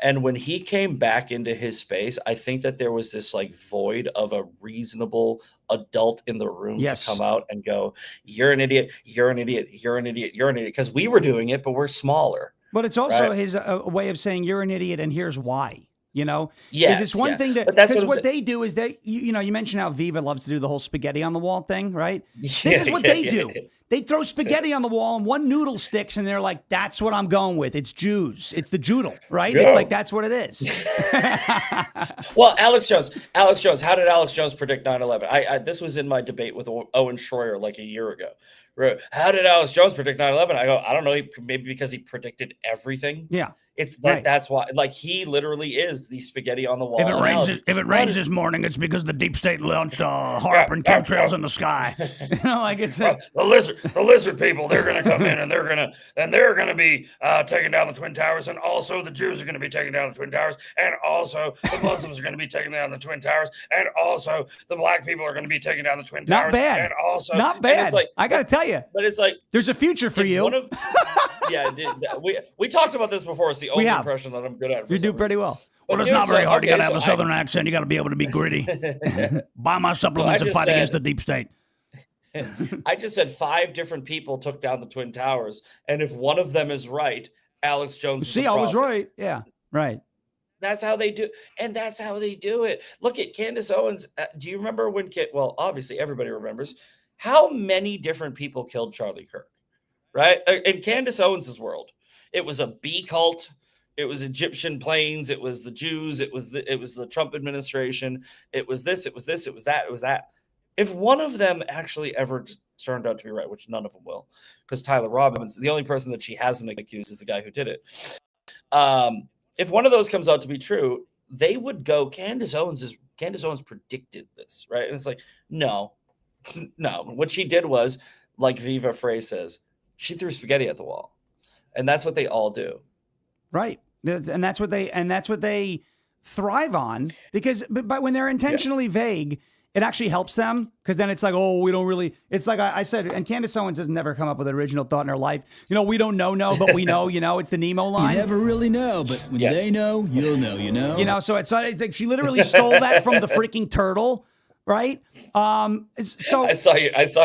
And when he came back into his space, I think that there was this like void of a reasonable adult in the room to come out and go, you're an idiot, you're an idiot, you're an idiot, you're an idiot. Because we were doing it, but we're smaller. But it's also his way of saying you're an idiot and here's why. Yes, it's one thing because what they do is you mentioned how Viva loves to do the whole spaghetti on the wall thing, right? This is what they do. They throw spaghetti on the wall and one noodle sticks and they're like, that's what I'm going with. It's Jews. It's the Joodle, right? Yeah. It's like, that's what it is. Well, Alex Jones, how did Alex Jones predict 9/11? This was in my debate with Owen Schroyer like a year ago. How did Alex Jones predict 9/11? I go, I don't know. Maybe because he predicted everything. Yeah. It's that. That's why. Like, he literally is the spaghetti on the wall. If it rains this morning, it's because the deep state launched HAARP and chemtrails in the sky. The lizard people. They're going to come in and they're going to be taking down the Twin Towers, and also the Jews are going to be taking down the Twin Towers, and also the Muslims are going to be taking down the Twin Towers, and also the black people are going to be taking down the Twin Towers. Not bad. And also not bad. It's like, I got to tell you, but it's like there's a future for you. We talked about this before. It's the only impression that I'm good at. You do pretty well. Well, it's not very hard. You got to have a southern accent. You got to be able to be gritty. Buy my supplements and fight against the deep state. I just said 5 different people took down the Twin Towers, and if one of them is right, Alex Jones. See, I was right. Yeah, right. That's how they do, and that's how they do it. Look at Candace Owens. Do you remember when? Well, obviously everybody remembers how many different people killed Charlie Kirk, right? In Candace Owens's world, it was a B cult. It was Egyptian planes. It was the Jews. It was the Trump administration. It was this. It was this. It was that. It was that. If one of them actually ever turned out to be right, which none of them will, because Tyler Robbins, the only person that she hasn't accused is the guy who did it. If one of those comes out to be true, they would go, Candace Owens predicted this, right? And it's like, no. What she did was, like Viva Frey says, she threw spaghetti at the wall. And that's what they all do. Right. And that's what they thrive on, because but when they're intentionally vague, it actually helps them, because then it's like, oh, we don't really. It's like I said, and Candace Owens has never come up with an original thought in her life. We don't know, but we know. It's the Nemo line. You never really know, but when they know, you'll know. So it's like she literally stole that from the freaking turtle, right? So I saw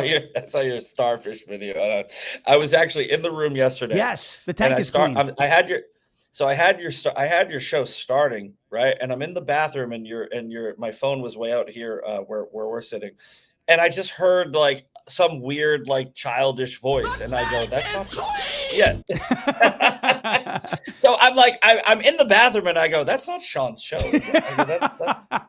your starfish video. I was actually in the room yesterday. Yes, the tank is clean. I had your show starting, right? And I'm in the bathroom, and my phone was way out here where we're sitting, and I just heard like some weird like childish voice, and I go, "That's not Sean." Yeah. So I'm like, I'm in the bathroom, and I go, "That's not Sean's show." Is it? I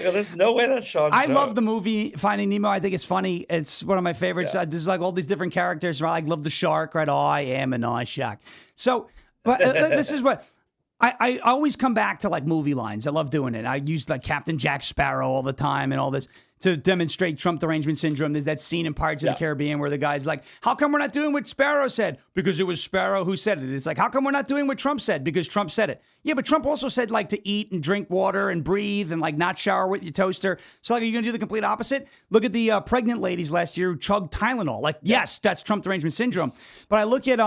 go, there's no way that's Sean's show. I love the movie Finding Nemo. I think it's funny. It's one of my favorites. Yeah. There's like all these different characters. Right? I love the shark. Right? Oh, I am an eye shark. So. But this is what I always come back to, like movie lines. I love doing it. I use like Captain Jack Sparrow all the time and all this to demonstrate Trump derangement syndrome. There's that scene in Pirates of the Caribbean where the guy's like, how come we're not doing what Sparrow said? Because it was Sparrow who said it. It's like, how come we're not doing what Trump said? Because Trump said it. Yeah, but Trump also said like to eat and drink water and breathe and like not shower with your toaster. So like, are you going to do the complete opposite? Look at the pregnant ladies last year who chugged Tylenol. Like, yes, that's Trump derangement syndrome. But I look at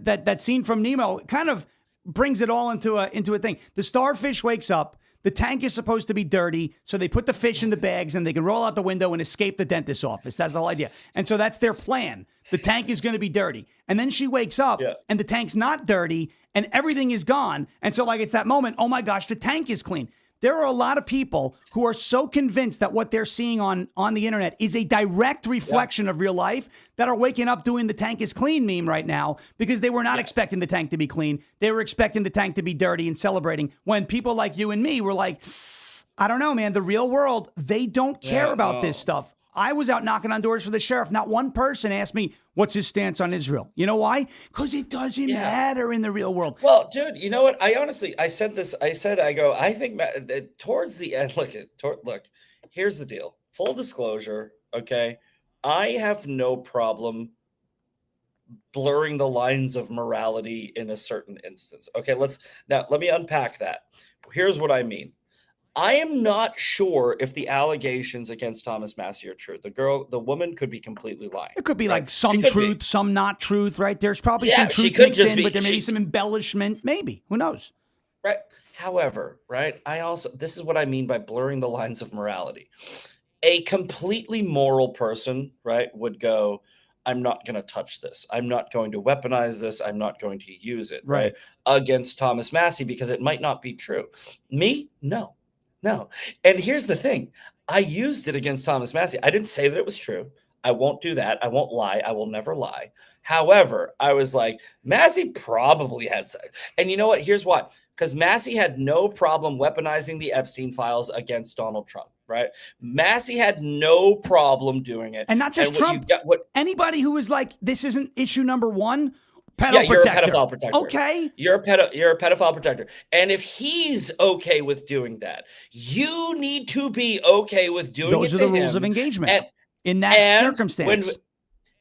that scene from Nemo, kind of brings it all into a thing. The starfish wakes up. The tank is supposed to be dirty, so they put the fish in the bags and they can roll out the window and escape the dentist's office. That's the whole idea. And so that's their plan. The tank is going to be dirty. And then she wakes up and the tank's not dirty and everything is gone. And so like it's that moment, oh my gosh, the tank is clean. There are a lot of people who are so convinced that what they're seeing on the internet is a direct reflection of real life that are waking up doing the tank is clean meme right now because they were not expecting the tank to be clean. They were expecting the tank to be dirty and celebrating when people like you and me were like, I don't know, man, the real world, they don't care about this stuff. I was out knocking on doors for the sheriff. Not one person asked me, what's his stance on Israel? You know why? Because it doesn't matter in the real world. Well, dude, you know what? I think towards the end, look, here's the deal. Full disclosure, okay? I have no problem blurring the lines of morality in a certain instance. Okay, let me unpack that. Here's what I mean. I am not sure if the allegations against Thomas Massie are true. The woman could be completely lying. It could be like some truth, some not truth, right? There's probably some truth mixed in, but there may be some embellishment. Maybe. Who knows? Right. However, right, this is what I mean by blurring the lines of morality. A completely moral person, right, would go, I'm not going to touch this. I'm not going to weaponize this. I'm not going to use it, right, against Thomas Massie because it might not be true. Me? No. And here's the thing. I used it against Thomas Massie. I didn't say that it was true. I won't do that. I won't lie. I will never lie. However, I was like, Massie probably had sex. And you know what? Here's why. Because Massie had no problem weaponizing the Epstein files against Donald Trump, right? Massie had no problem doing it. And not just Trump. Anybody who was like, this isn't issue number one. You're a pedophile protector. Okay. You're a pedophile protector. And if he's okay with doing that, you need to be okay with doing it. Those are the rules of engagement in that circumstance.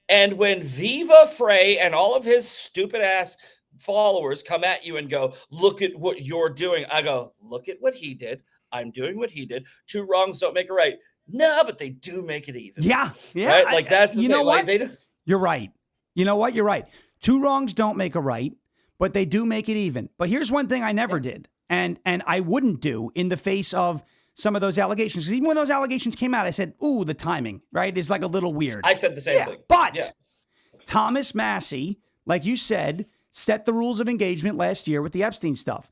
When Viva Frey and all of his stupid ass followers come at you and go, look at what you're doing. I go, look at what he did. I'm doing what he did. Two wrongs don't make a right. No, but they do make it even. Yeah. Right? Like that's the you know thing. what? Like, You're right. You know what? You're right. Two wrongs don't make a right, but they do make it even. But here's one thing I never did, and I wouldn't do in the face of some of those allegations. Because even when those allegations came out, I said, ooh, the timing, right, is like a little weird. I said the same thing. But Thomas Massie, like you said, set the rules of engagement last year with the Epstein stuff.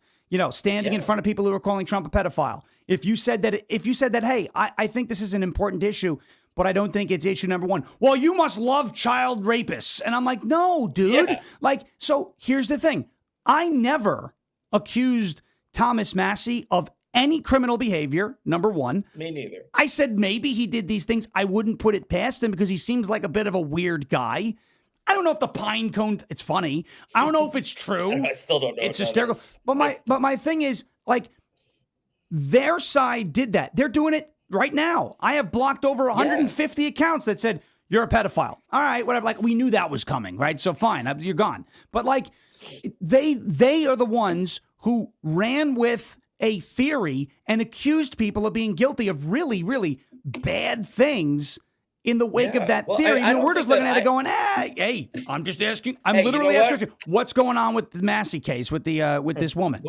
standing in front of people who are calling Trump a pedophile. If you said that, hey, I think this is an important issue, but I don't think it's issue number one. Well, you must love child rapists. And I'm like, no, dude. Yeah. So here's the thing. I never accused Thomas Massie of any criminal behavior, number one. Me neither. I said maybe he did these things. I wouldn't put it past him because he seems like a bit of a weird guy. I don't know if the pine cone, it's funny. I don't know if it's true. I still don't know. It's hysterical. But my thing is, their side did that. They're doing it right now. I have blocked over 150 accounts that said, you're a pedophile. All right, whatever. We knew that was coming, right? So fine, you're gone. But they are the ones who ran with a theory and accused people of being guilty of really, really bad things in the wake of that theory. We're just looking at it going, hey, I'm just asking. I'm literally asking what's going on with the Massie case with this woman.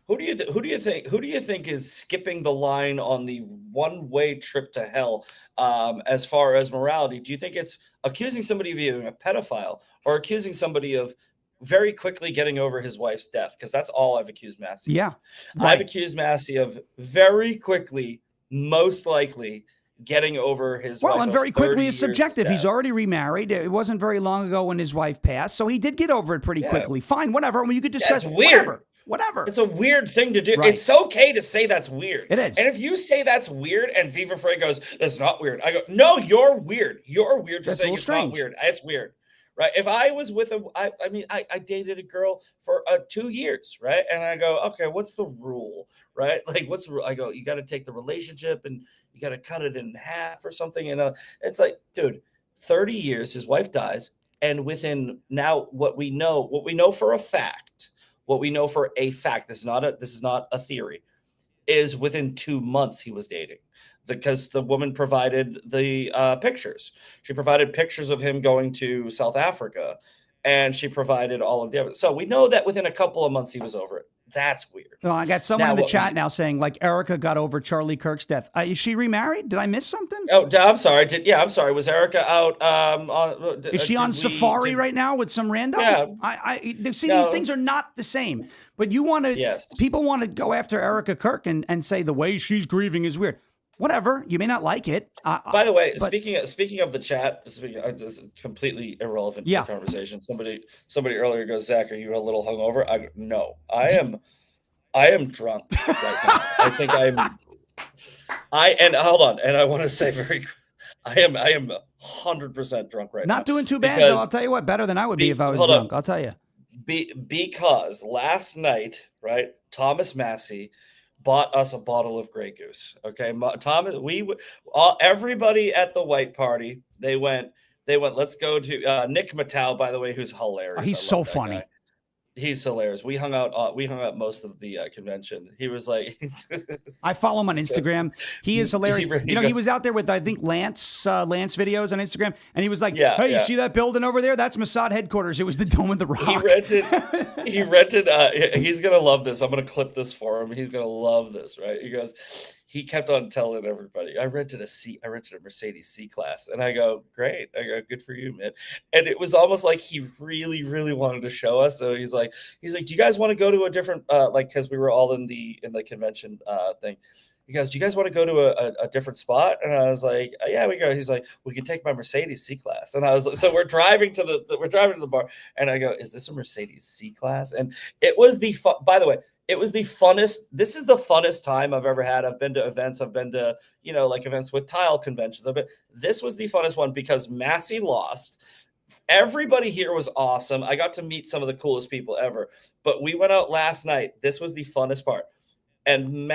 Who do you think is skipping the line on the one-way trip to hell as far as morality? Do you think it's accusing somebody of being a pedophile or accusing somebody of very quickly getting over his wife's death? Because that's all I've accused Massie of. Yeah. Right. I've accused Massie of very quickly, most likely, getting over his wife. Well, and very quickly is subjective. He's already remarried. It wasn't very long ago when his wife passed, so he did get over it pretty quickly. Fine, whatever. I mean, you could discuss. That's weird. Whatever. It's a weird thing to do. Right. It's okay to say that's weird. It is. And if you say that's weird and Viva Frey goes, that's not weird, I go, no, you're weird. You're weird for saying it's not weird. It's weird. Right. If I was with I dated a girl for 2 years. Right. And I go, okay, what's the rule? Right. What's the rule? I go, you got to take the relationship and you got to cut it in half or something. And it's like, dude, 30 years, his wife dies. And within now what we know for a fact, this is not a theory, is within 2 months he was dating. Because the woman provided the pictures. She provided pictures of him going to South Africa, and she provided all of the evidence. So we know that within a couple of months he was over it. That's weird. Well, I got someone in the chat now saying Erica got over Charlie Kirk's death. Is she remarried? Did I miss something? Oh, I'm sorry. I'm sorry. Was Erica out? Is she on safari right now with some random? Yeah. These things are not the same. But you want to? Yes. People want to go after Erica Kirk and say the way she's grieving is weird. Whatever, you may not like it. By the way, speaking of the chat, this is completely irrelevant to the conversation. Somebody earlier goes, Zach, are you a little hungover? I go, no, I am drunk right now. I think and hold on, and I want to say I am 100% drunk right now. Not doing too bad, though. I'll tell you what, better than I would be if I was drunk. I'll tell you. Because last night, right, Thomas Massie bought us a bottle of Grey Goose. Okay, Thomas, everybody at the white party, they went. Let's go to Nick Mattel, by the way, who's hilarious. Oh, he's so funny. Guy. He's hilarious. We hung out. We hung out most of the convention. He was like, I follow him on Instagram. He is hilarious. He was out there with I think Lance videos on Instagram, and he was like, "Hey, you see that building over there? That's Mossad headquarters. It was the Dome of the Rock." He rented. He's gonna love this. I'm gonna clip this for him. He's gonna love this. Right? He goes. He kept on telling everybody, I rented a Mercedes C-Class. And I go, great. I go, good for you, man. And it was almost like he really, really wanted to show us. So he's like, do you guys want to go to a different, because we were all in the convention thing. He goes, do you guys want to go to a different spot? And I was like, yeah, we go. He's like, we can take my Mercedes C-Class. And I was like, so we're driving to the bar. And I go, is this a Mercedes C-Class? And it was by the way, it was the funnest. This is the funnest time I've ever had. I've been to events. I've been to, events with tile conventions. This was the funnest one because Massie lost. Everybody here was awesome. I got to meet some of the coolest people ever. But we went out last night. This was the funnest part. And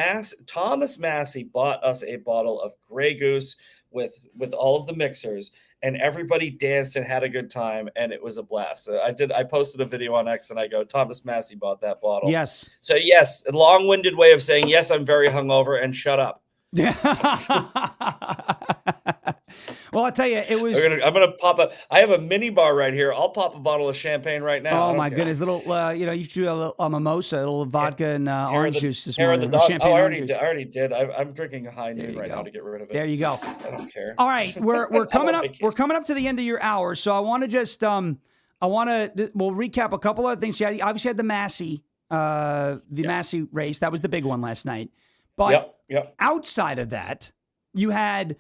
Thomas Massie bought us a bottle of Grey Goose with all of the mixers. And everybody danced and had a good time, and it was a blast. I posted a video on X, and I go, Thomas Massie bought that bottle. Yes. So, yes, a long-winded way of saying, yes, I'm very hungover, and shut up. Well, I'll tell you, it was. I'm gonna pop up. I have a mini bar right here. I'll pop a bottle of champagne right now. Oh my goodness, little. You should do a mimosa, a little vodka and orange juice this morning. I already did. I'm drinking a high noon right now to get rid of it. There you go. I don't care. All right, we're coming up. We're coming up to the end of your hour, so I want to just we'll recap a couple other things. You obviously had the Massie Massie race. That was the big one last night. But outside of that, you had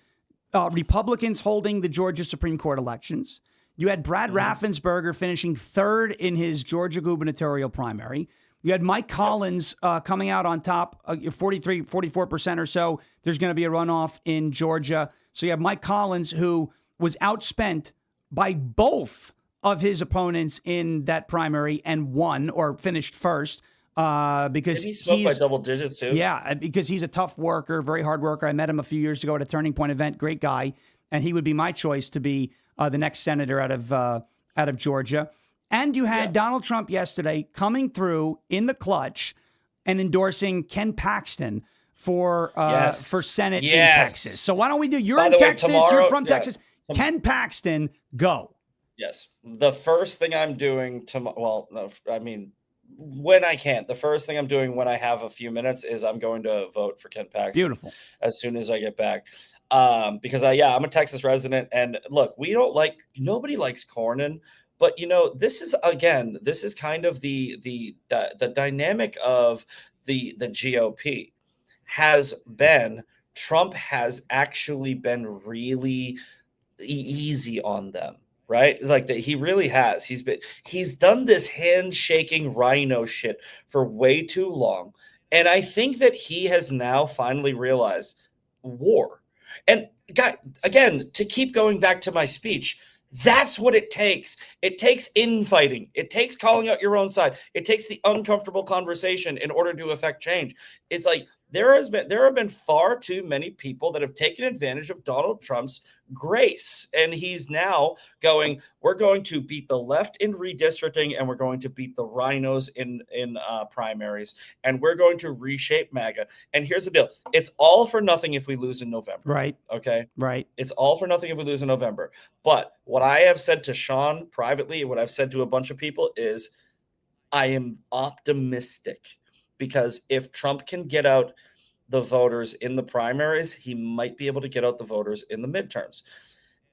Republicans holding the Georgia Supreme Court elections. You had Brad Raffensperger finishing third in his Georgia gubernatorial primary. You had Mike Collins coming out on top, 43, 44% or so. There's going to be a runoff in Georgia. So you have Mike Collins, who was outspent by both of his opponents in that primary and won or finished first because he smoked by double digits too. Yeah, because he's a tough worker, very hard worker. I met him a few years ago at a Turning Point event. Great guy, and he would be my choice to be the next senator out of Georgia. And you had Donald Trump yesterday coming through in the clutch and endorsing Ken Paxton for Senate in Texas. So why don't we do? You're in Texas. You're from Texas. Ken Paxton, go. Yes. The first thing I'm doing tomorrow, when I can, the first thing I'm doing when I have a few minutes is I'm going to vote for Ken Paxton. Beautiful. As soon as I get back. Because I'm a Texas resident, and look, nobody likes Cornyn, but this is kind of the dynamic of the GOP has been Trump has actually been really easy on them. Right? Like that he really has. He's done this handshaking rhino shit for way too long. And I think that he has now finally realized war. And again, to keep going back to my speech, that's what it takes. It takes infighting. It takes calling out your own side. It takes the uncomfortable conversation in order to affect change. It's like there have been far too many people that have taken advantage of Donald Trump's grace. And he's now going, we're going to beat the left in redistricting, and we're going to beat the rhinos in primaries, and we're going to reshape MAGA. And here's the deal. It's all for nothing if we lose in November. Right. Okay. Right. It's all for nothing if we lose in November. But what I have said to Sean privately, what I've said to a bunch of people is I am optimistic, because if Trump can get out the voters in the primaries, he might be able to get out the voters in the midterms.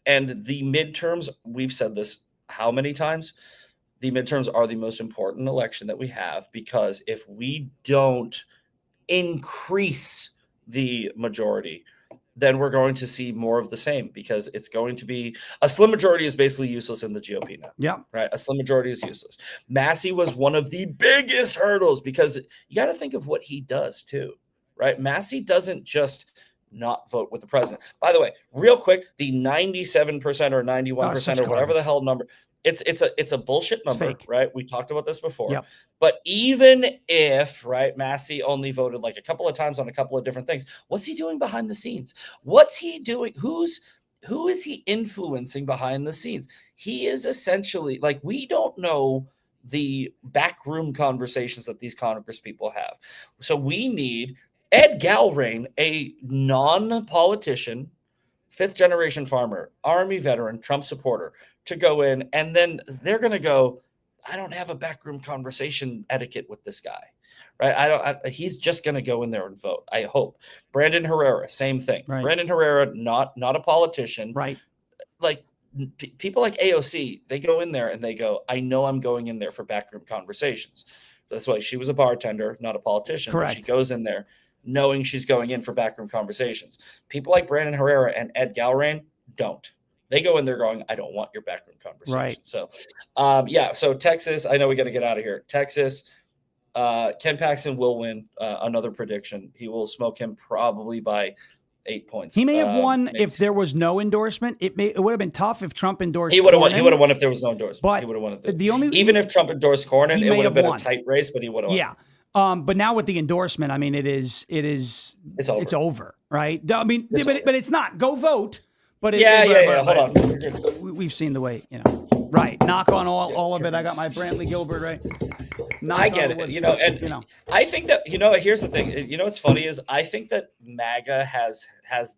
And the midterms, we've said this how many times? The midterms are the most important election that we have, because if we don't increase the majority, then we're going to see more of the same, because it's going to be a slim majority is basically useless in the GOP now. Yeah. Right. A slim majority is useless. Massie was one of the biggest hurdles, because you got to think of what he does too. Right. Massie doesn't just not vote with the president. By the way, real quick, the 97% or 91% or whatever the hell number, it's a bullshit number, right? We talked about this before. Yep. But even if, right, Massie only voted like a couple of times on a couple of different things, what's he doing behind the scenes? What's he doing? Who is he influencing behind the scenes? He is essentially, like, we don't know the backroom conversations that these Congress people have. So we need Ed Gallrein, a non-politician, fifth-generation farmer, Army veteran, Trump supporter, to go in, and then they're going to go, I don't have a backroom conversation etiquette with this guy, right? He's just going to go in there and vote, I hope. Brandon Herrera, same thing. Right. Brandon Herrera, not a politician. Right. Like, people like AOC, they go in there and they go, I know I'm going in there for backroom conversations. That's why she was a bartender, not a politician. Correct. She goes in there knowing she's going in for backroom conversations. People like Brandon Herrera and Ed Gallrein don't. They go in there going, I don't want your backroom conversation. Right. So, so Texas, I know we got to get out of here. Texas, Ken Paxton will win. Another prediction. He will smoke him probably by 8 points. He may have won if there was no endorsement. It would have been tough if Trump endorsed. He would have won. He would have won if there was no endorsement. But he would have won. Even if Trump endorsed Cornyn, it would have been a tight race, but he would have won. Yeah. But now with the endorsement, I mean, it's over, right? I mean, but it's not. Go vote. But hold on. We've seen the way, right. Knock on all of it. I got my Brantley Gilbert, right? I get it. I think that, here's the thing. What's funny is I think that MAGA has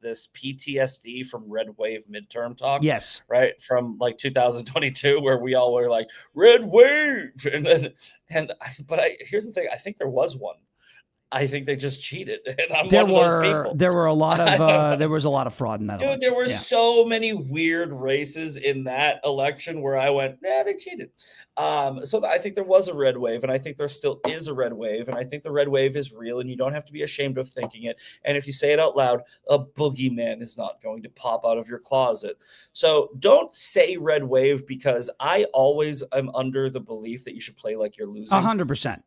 this PTSD from red wave midterm talk. Yes. Right. From like 2022, where we all were like red wave. But here's the thing. I think there was one. I think they just cheated. And I'm There one of those people. There were a lot of there was a lot of fraud in that Dude, election. there were so many weird races in that election where I went, yeah, they cheated. So I think there was a red wave, and I think there still is a red wave, and I think the red wave is real, and you don't have to be ashamed of thinking it. And if you say it out loud, a boogeyman is not going to pop out of your closet. So don't say red wave, because I always am under the belief that you should play like you're losing. 100%.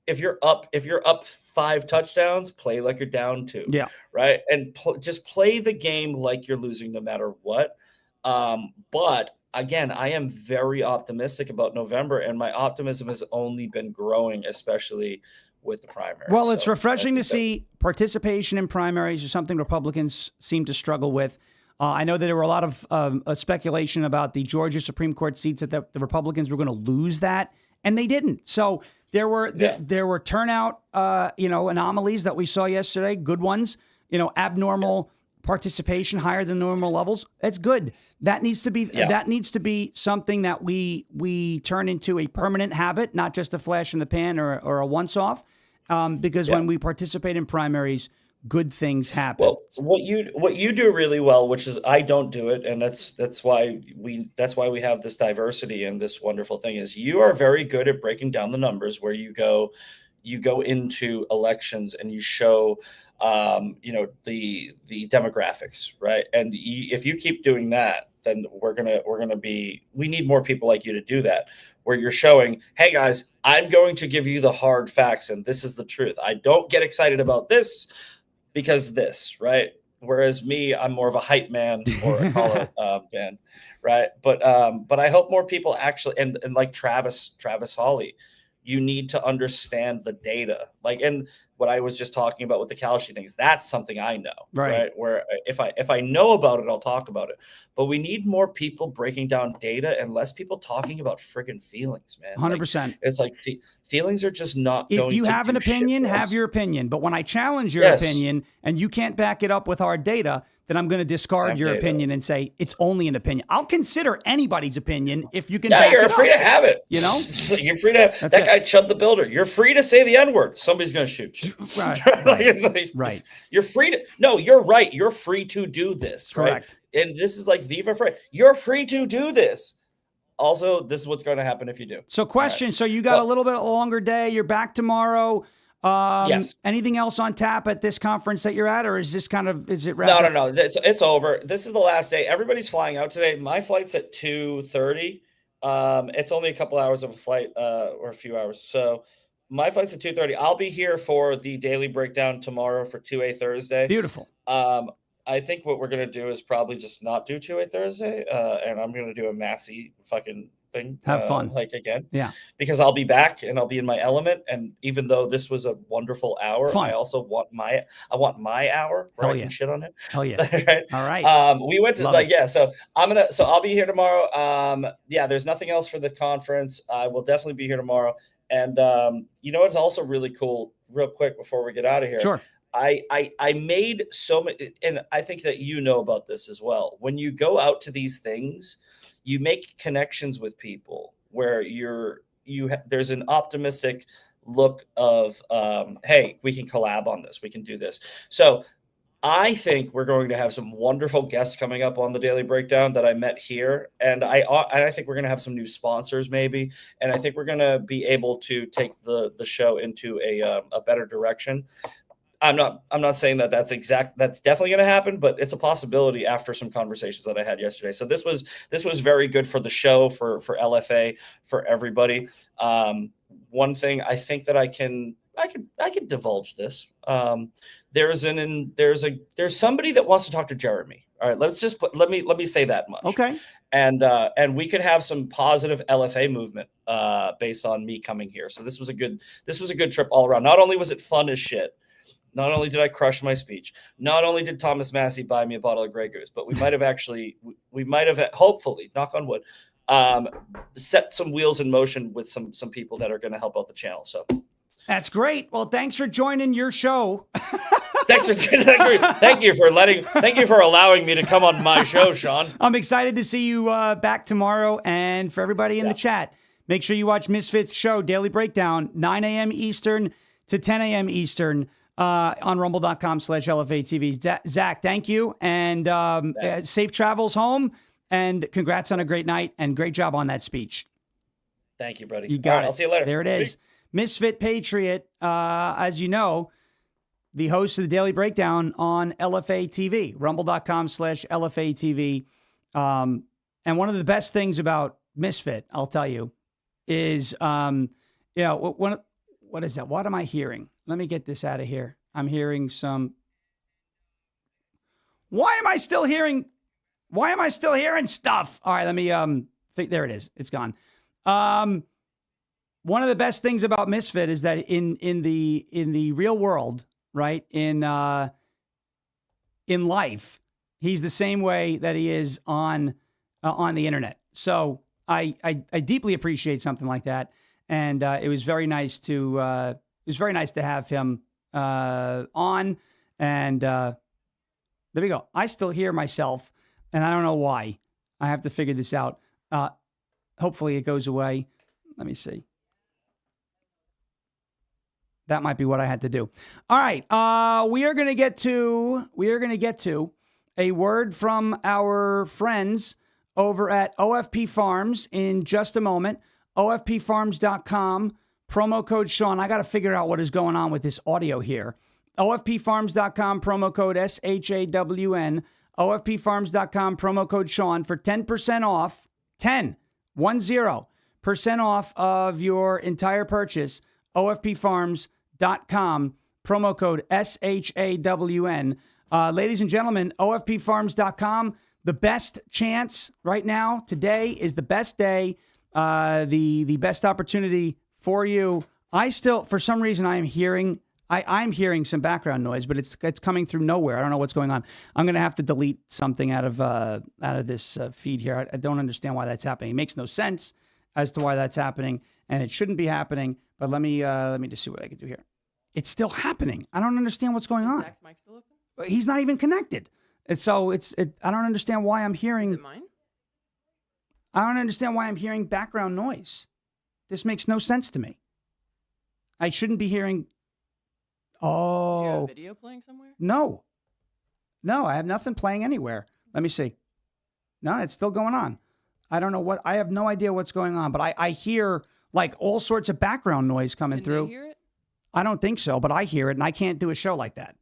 If you're up 5 touchdowns, play like you're down 2. Yeah. Right. And just play the game like you're losing no matter what. But again, I am very optimistic about November, and my optimism has only been growing, especially with the primary. Well, it's refreshing to see participation in primaries is something Republicans seem to struggle with. I know that there were a lot of speculation about the Georgia Supreme Court seats that the Republicans were going to lose that, and they didn't. So there were turnout, anomalies that we saw yesterday, good ones, abnormal participation higher than normal levels. That's good. That needs to be something that we turn into a permanent habit, not just a flash in the pan or a once off. Because when we participate in primaries, good things happen. Well, what you do really well, which is I don't do it, and that's why we have this diversity and this wonderful thing, is you are very good at breaking down the numbers where you go into elections and you show the demographics, right? And if you keep doing that, then we need more people like you to do that, where you're showing, hey guys, I'm going to give you the hard facts, and this is the truth. I don't get excited about this because this, right? Whereas me, I'm more of a hype man or a call man, right? But I hope more people actually, and like Travis Hawley, you need to understand the data. And what I was just talking about with the Kalshi things, that's something I know, right? Where if I know about it, I'll talk about it. But we need more people breaking down data and less people talking about friggin' feelings, man. 100%. It's like feelings are just not going to If you have an opinion, have your opinion. But when I challenge your opinion and you can't back it up with hard data, then I'm going to discard your opinion and say it's only an opinion. I'll consider anybody's opinion if you can back it up. You're free to have it. You're free to have that guy, Chud the Builder. You're free to say the N-word. Somebody's going to shoot you. Right. You're free to. No, you're right. You're free to do this. Correct. Right? And this is like Viva Free. You're free to do this. Also, this is what's going to happen if you do. So question. Right. So you got a little bit longer day. You're back tomorrow. Yes. Anything else on tap at this conference that you're at, or is this is it wrapped? No. It's over. This is the last day. Everybody's flying out today. My flight's at 2:30. It's only a couple hours of a flight, or a few hours. So my flight's at 2:30. I'll be here for the daily breakdown tomorrow for 2A Thursday. Beautiful. I think what we're going to do is probably just not do 2A Thursday. And I'm going to do a Massie fucking thing. Have fun. Again. Yeah. Because I'll be back and I'll be in my element. And even though this was a wonderful hour, I also want my hour where I can shit on it. Hell yeah. Right? All right. We went to so I'll be here tomorrow. There's nothing else for the conference. I will definitely be here tomorrow. And it's also really cool, real quick before we get out of here. Sure. I made so many, and I think that you know about this as well. When you go out to these things, you make connections with people where there's an optimistic look of, hey, we can collab on this. We can do this. So I think we're going to have some wonderful guests coming up on the Daily Breakdown that I met here. And I think we're going to have some new sponsors maybe. And I think we're going to be able to take the show into a better direction. I'm not saying that's definitely going to happen, but it's a possibility after some conversations that I had yesterday. So this was very good for the show, for LFA, for everybody. One thing I think that I can divulge this. There's somebody that wants to talk to Jeremy. All right, let me say that much. Okay. And we could have some positive LFA movement based on me coming here. So this was a good trip all around. Not only was it fun as shit, not only did I crush my speech, not only did Thomas Massie buy me a bottle of Grey Goose, but we might have hopefully, knock on wood, set some wheels in motion with some people that are going to help out the channel. So that's great. Well, thanks for joining your show. Thank you for allowing me to come on my show, Sean. I'm excited to see you back tomorrow. And for everybody in the chat, make sure you watch Misfit's show, Daily Breakdown, 9 a.m. Eastern, to 10 a.m. Eastern on rumble.com/LFA TV. Zach, thank you. And safe travels home. And congrats on a great night and great job on that speech. Thank you, buddy. You got it. I'll see you later. There it is. Misfit Patriot, as you know, the host of the Daily Breakdown on LFA TV, rumble.com/LFA TV. And one of the best things about Misfit, I'll tell you, is, what is that? What am I hearing? Let me get this out of here. I'm hearing some. Why am I still hearing stuff? All right, let me, there it is. It's gone. One of the best things about Misfit is that in the real world, right, in life, he's the same way that he is on the internet. So I deeply appreciate something like that, and it was very nice to have him on. And there we go. I still hear myself, and I don't know why. I have to figure this out. Hopefully, it goes away. Let me see. That might be what I had to do. All right, we are going to get to a word from our friends over at OFP Farms in just a moment. OFPfarms.com, promo code Sean. I got to figure out what is going on with this audio here. OFPfarms.com, promo code SHAWN. OFPfarms.com, promo code Sean for 10% off. 10% off of your entire purchase. OFPfarms.com, promo code SHAWN. Ladies and gentlemen, OFPfarms.com, the best chance right now. Today is the best day, the best opportunity for you. For some reason, I'm hearing some background noise, but it's coming through nowhere. I don't know what's going on. I'm going to have to delete something out of this feed here. I don't understand why that's happening. It makes no sense as to why that's happening, and it shouldn't be happening. But let me just see what I can do here. It's still happening. I don't understand what's going on. Zach's mic still open? He's not even connected. I don't understand why I'm hearing. Is it mine? I don't understand why I'm hearing background noise. This makes no sense to me. I shouldn't be hearing. Oh. Do you have a video playing somewhere? No, I have nothing playing anywhere. Let me see. No, it's still going on. I don't know what. I have no idea what's going on, but I hear like all sorts of background noise coming Can through. they hear it? I don't think so, but I hear it, and I can't do a show like that.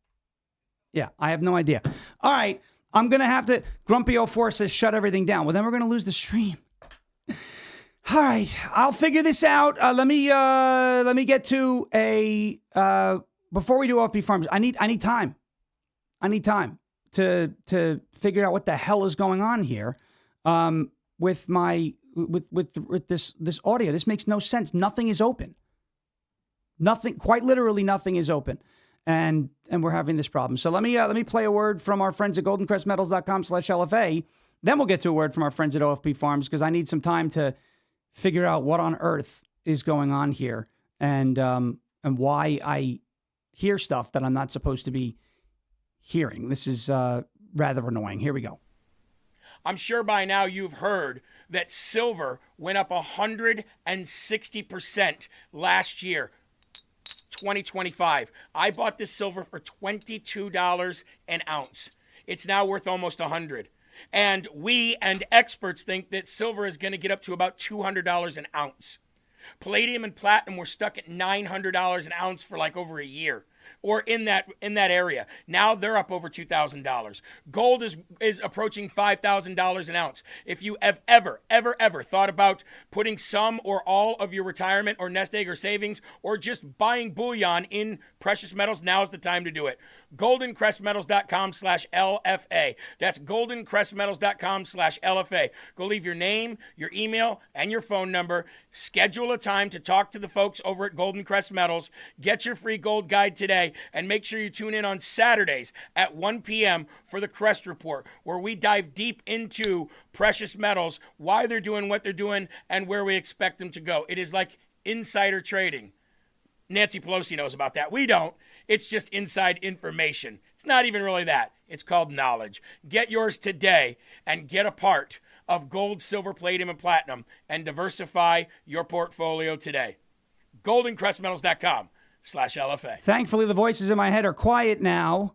Yeah, I have no idea. All right, I'm going to have to... Grumpy04 says shut everything down. Well, then we're going to lose the stream. All right, I'll figure this out. Let me get to a... before we do OFP Farms, I need time. I need time to figure out what the hell is going on here with this audio. This makes no sense. Nothing is open. Nothing, quite literally nothing is open. And we're having this problem. So let me play a word from our friends at goldencrestmetals.com/LFA. Then we'll get to a word from our friends at OFP Farms, because I need some time to figure out what on earth is going on here and why I hear stuff that I'm not supposed to be hearing. This is rather annoying. Here we go. I'm sure by now you've heard that silver went up 160% last year. 2025. I bought this silver for $22 an ounce. It's now worth almost $100. And we and experts think that silver is going to get up to about $200 an ounce. Palladium and platinum were stuck at $900 an ounce for like over a year, or in that area. Now they're up over $2,000. Gold is approaching $5,000 an ounce. If you have ever thought about putting some or all of your retirement or nest egg or savings or just buying bullion in precious metals, now's the time to do it. goldencrestmetals.com/LFA. That's goldencrestmetals.com/LFA. Go leave your name, your email, and your phone number. Schedule a time to talk to the folks over at Golden Crest Metals. Get your free gold guide today, and make sure you tune in on Saturdays at 1 p.m. for the Crest Report, where we dive deep into precious metals, why they're doing what they're doing, and where we expect them to go. It is like insider trading. Nancy Pelosi knows about that. We don't. It's just inside information. It's not even really that. It's called knowledge. Get yours today and get a part of gold, silver, palladium, and platinum and diversify your portfolio today. goldencrestmetals.com. LFA. Thankfully, the voices in my head are quiet now.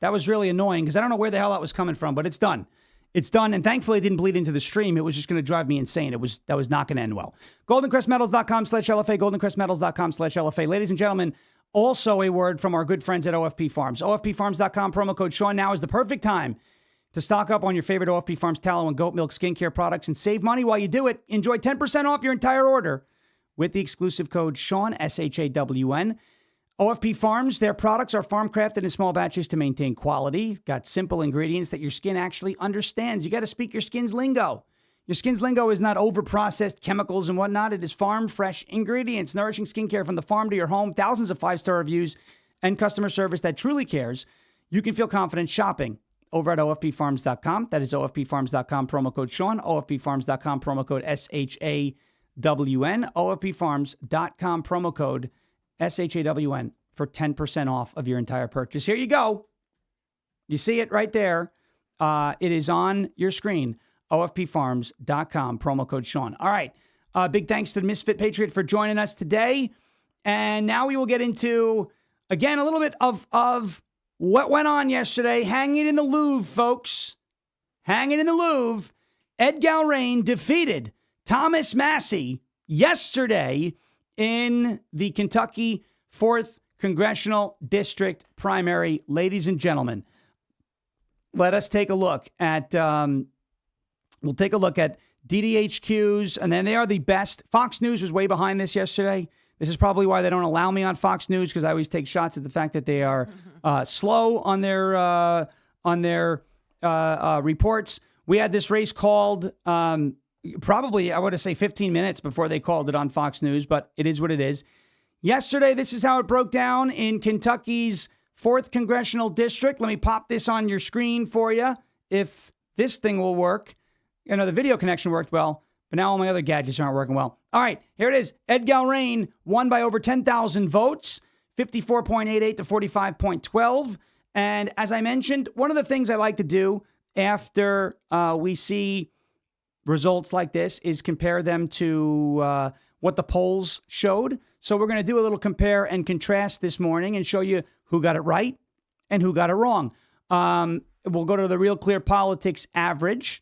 That was really annoying because I don't know where the hell that was coming from, but it's done. It's done, and thankfully it didn't bleed into the stream. It was just going to drive me insane. That was not going to end well. GoldenCrestMetals.com/LFA, GoldenCrestMetals.com/LFA. Ladies and gentlemen, also a word from our good friends at OFP Farms. OFPFarms.com, promo code Sean. Now is the perfect time to stock up on your favorite OFP Farms tallow and goat milk skincare products and save money while you do it. Enjoy 10% off your entire order with the exclusive code Sean, SHAWN. OFP Farms, their products are farm crafted in small batches to maintain quality. Got simple ingredients that your skin actually understands. You got to speak your skin's lingo. Your skin's lingo is not over-processed chemicals and whatnot. It is farm-fresh ingredients, nourishing skincare from the farm to your home. Thousands of 5-star reviews and customer service that truly cares. You can feel confident shopping over at OFPFarms.com. That is OFPFarms.com, promo code Sean. OFPFarms.com, promo code SHAWN. OFPFarms.com, promo code SHAWN for 10% off of your entire purchase. Here you go. You see it right there. It is on your screen. OFPFarms.com, promo code Sean. All right. Big thanks to the Misfit Patriot for joining us today. And now we will get into, again, a little bit of what went on yesterday. Hanging in the Louvre, folks. Hanging in the Louvre. Ed Gallrein defeated Thomas Massie yesterday in the Kentucky 4th Congressional District primary. Ladies and gentlemen, let us take a look at, we'll take a look at DDHQ's, and then they are the best. Fox News was way behind this yesterday. This is probably why they don't allow me on Fox News, because I always take shots at the fact that they are slow on their reports. We had this race called probably, I would say 15 minutes before they called it on Fox News, but it is what it is. Yesterday, this is how it broke down in Kentucky's 4th Congressional District. Let me pop this on your screen for you if this thing will work. You know, the video connection worked well, but now all my other gadgets aren't working well. All right, here it is. Ed Gallrein won by over 10,000 votes, 54.88 to 45.12. And as I mentioned, one of the things I like to do after we see results like this is compare them to what the polls showed. So we're going to do a little compare and contrast this morning and show you who got it right and who got it wrong. We'll go to the Real Clear Politics average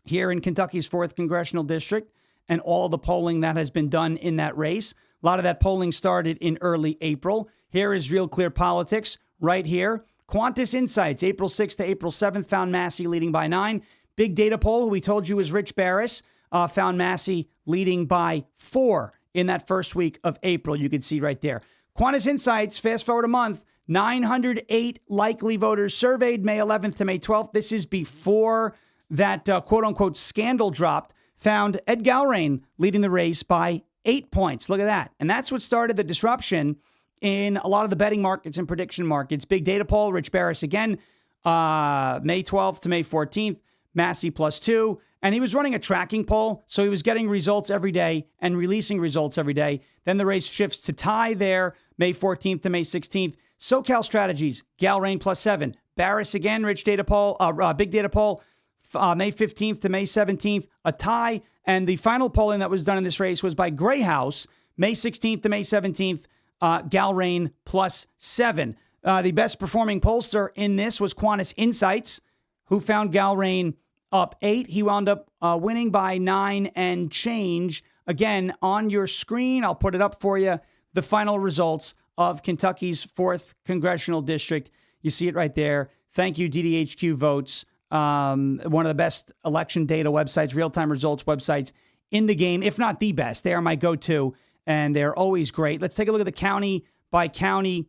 here in Kentucky's 4th Congressional District and all the polling that has been done in that race. A lot of that polling started in early April. Here is Real Clear Politics right here. Qantas Insights, April 6th to April 7th, found Massie leading by 9. Big Data Poll, who we told you was Rich Barris, found Massie leading by 4 in that first week of April. You can see right there. Qantas Insights, fast forward a month, 908 likely voters surveyed May 11th to May 12th. This is before that quote-unquote scandal dropped, found Ed Gallrein leading the race by 8 points. Look at that. And that's what started the disruption in a lot of the betting markets and prediction markets. Big Data Poll, Rich Barris again, May 12th to May 14th. Massie +2, and he was running a tracking poll, so he was getting results every day and releasing results every day. Then the race shifts to tie there, May 14th to May 16th. SoCal Strategies, Gallrein +7. Barris again, Big Data Poll, May 15th to May 17th, a tie. And the final polling that was done in this race was by Gray House, May 16th to May 17th, Gallrein +7. The best performing pollster in this was Qantas Insights, who found Gallrein up 8. He wound up winning by 9 and change. Again, on your screen, I'll put it up for you, the final results of Kentucky's 4th Congressional District. You see it right there. Thank you, DDHQ Votes. One of the best election data websites, real-time results websites in the game, if not the best. They are my go-to, and they're always great. Let's take a look at the county-by-county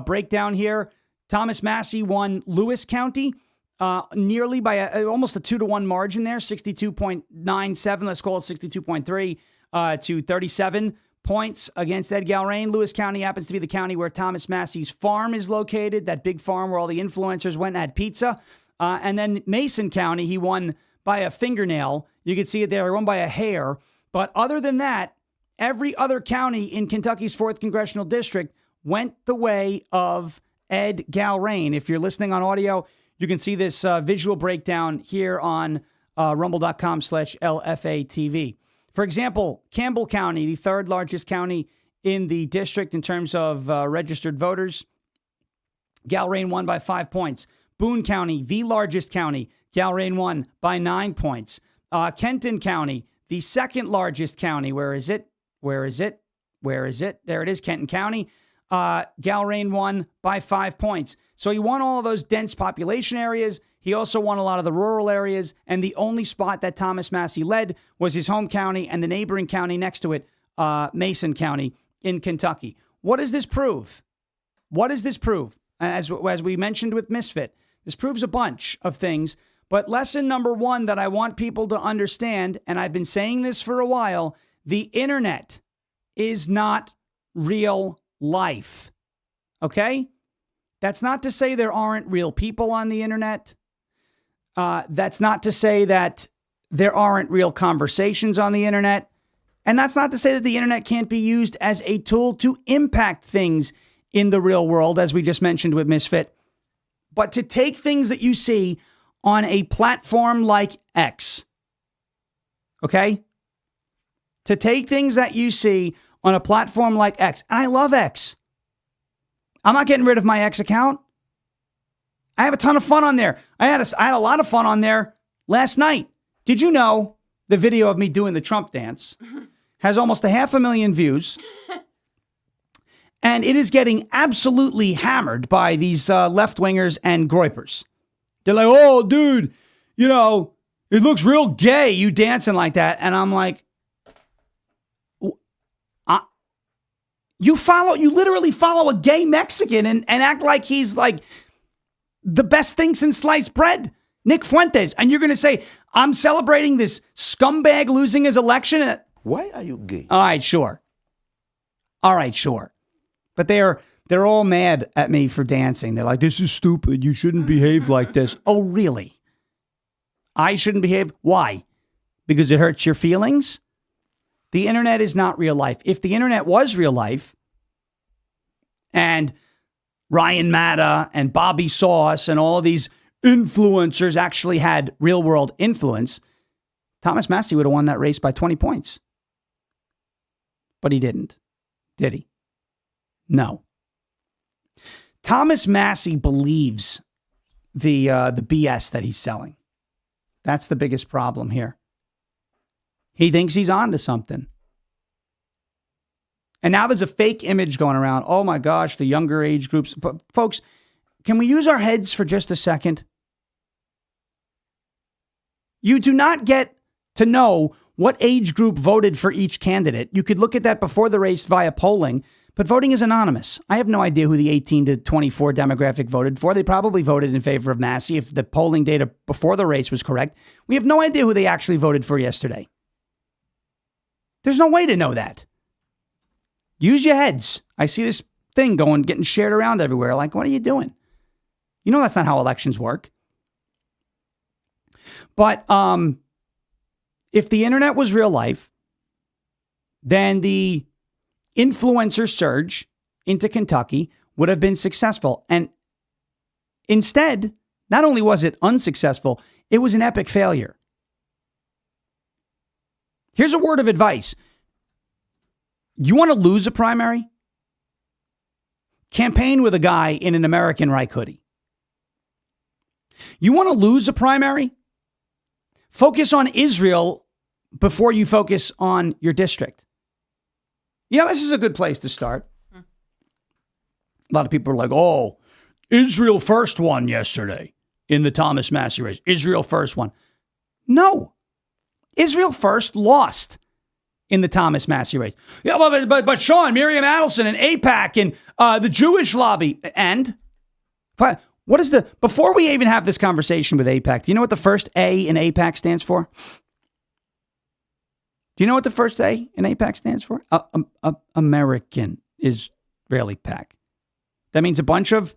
breakdown here. Thomas Massie won Lewis County. Nearly by almost a 2-to-1 margin there, 62.97, let's call it 62.3 to 37 points against Ed Gallrein. Lewis County happens to be the county where Thomas Massie's farm is located, that big farm where all the influencers went and had pizza. And then Mason County, he won by a fingernail. You can see it there. He won by a hair. But other than that, every other county in Kentucky's 4th Congressional District went the way of Ed Gallrein. If you're listening on audio, you can see this visual breakdown here on rumble.com/LFA TV. For example, Campbell County, the 3rd largest county in the district in terms of registered voters. Gallrein won by 5 points. Boone County, the largest county, Gallrein won by 9 points. Kenton County, the second largest county. Where is it? There it is, Kenton County. Gallrein won by 5 points. So he won all of those dense population areas. He also won a lot of the rural areas. And the only spot that Thomas Massie led was his home county and the neighboring county next to it, Mason County in Kentucky. What does this prove? What does this prove? As we mentioned with Misfit, this proves a bunch of things. But lesson number one that I want people to understand, and I've been saying this for a while, the internet is not real life. Okay? That's not to say there aren't real people on the internet. That's not to say that there aren't real conversations on the internet. And that's not to say that the internet can't be used as a tool to impact things in the real world, as we just mentioned with Misfit. But to take things that you see on a platform like X, okay? To take things that you see on a platform like X, and I love X. I'm not getting rid of my X account. I have a ton of fun on there. I had a lot of fun on there last night. Did you know the video of me doing the Trump dance has almost 500,000 views? And it is getting absolutely hammered by these left-wingers and groypers. They're like, oh, dude, you know, it looks real gay, you dancing like that. And I'm like, you literally follow a gay Mexican and act like he's like the best thing since sliced bread, Nick Fuentes. And you're going to say, I'm celebrating this scumbag losing his election? Why are you gay? All right, sure. But they're all mad at me for dancing. They're like, this is stupid. You shouldn't behave like this. Oh, really? I shouldn't behave? Why? Because it hurts your feelings? The internet is not real life. If the internet was real life, and Ryan Matta and Bobby Sauce and all of these influencers actually had real world influence, Thomas Massie would have won that race by 20 points. But he didn't. Did he? No. Thomas Massie believes the BS that he's selling. That's the biggest problem here. He thinks he's on to something. And now there's a fake image going around. Oh my gosh, the younger age groups. But folks, can we use our heads for just a second? You do not get to know what age group voted for each candidate. You could look at that before the race via polling, but voting is anonymous. I have no idea who the 18 to 24 demographic voted for. They probably voted in favor of Massie if the polling data before the race was correct. We have no idea who they actually voted for yesterday. There's no way to know that. Use your heads. I see this thing getting shared around everywhere. Like, what are you doing? You know that's not how elections work. But if the internet was real life, then the influencer surge into Kentucky would have been successful. And instead, not only was it unsuccessful, it was an epic failure. Here's a word of advice. You want to lose a primary? Campaign with a guy in an American Reich hoodie. You want to lose a primary? Focus on Israel before you focus on your district. Yeah, this is a good place to start. A lot of people are like, oh, Israel first won yesterday in the Thomas Massie race. Israel first won. No. Israel first lost in the Thomas Massie race. Yeah, but Sean, Miriam Adelson and AIPAC and the Jewish lobby. And what is before we even have this conversation with AIPAC, do you know what the first A in AIPAC stands for? Do you know what the first A in AIPAC stands for? American Israeli PAC. That means a bunch of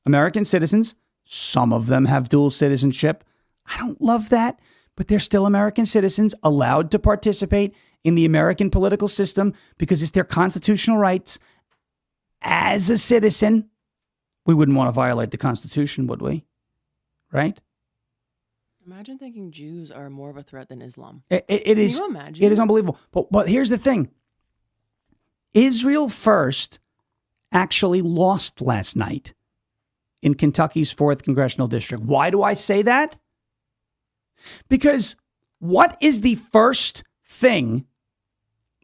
American citizens. Some of them have dual citizenship. I don't love that, but they're still American citizens allowed to participate in the American political system because it's their constitutional rights as a citizen. We wouldn't want to violate the Constitution, would we? Right? Imagine thinking Jews are more of a threat than Islam. It is. Can you imagine? It is unbelievable. But here's the thing. Israel First actually lost last night in Kentucky's 4th Congressional District. Why do I say that? Because what is the first thing,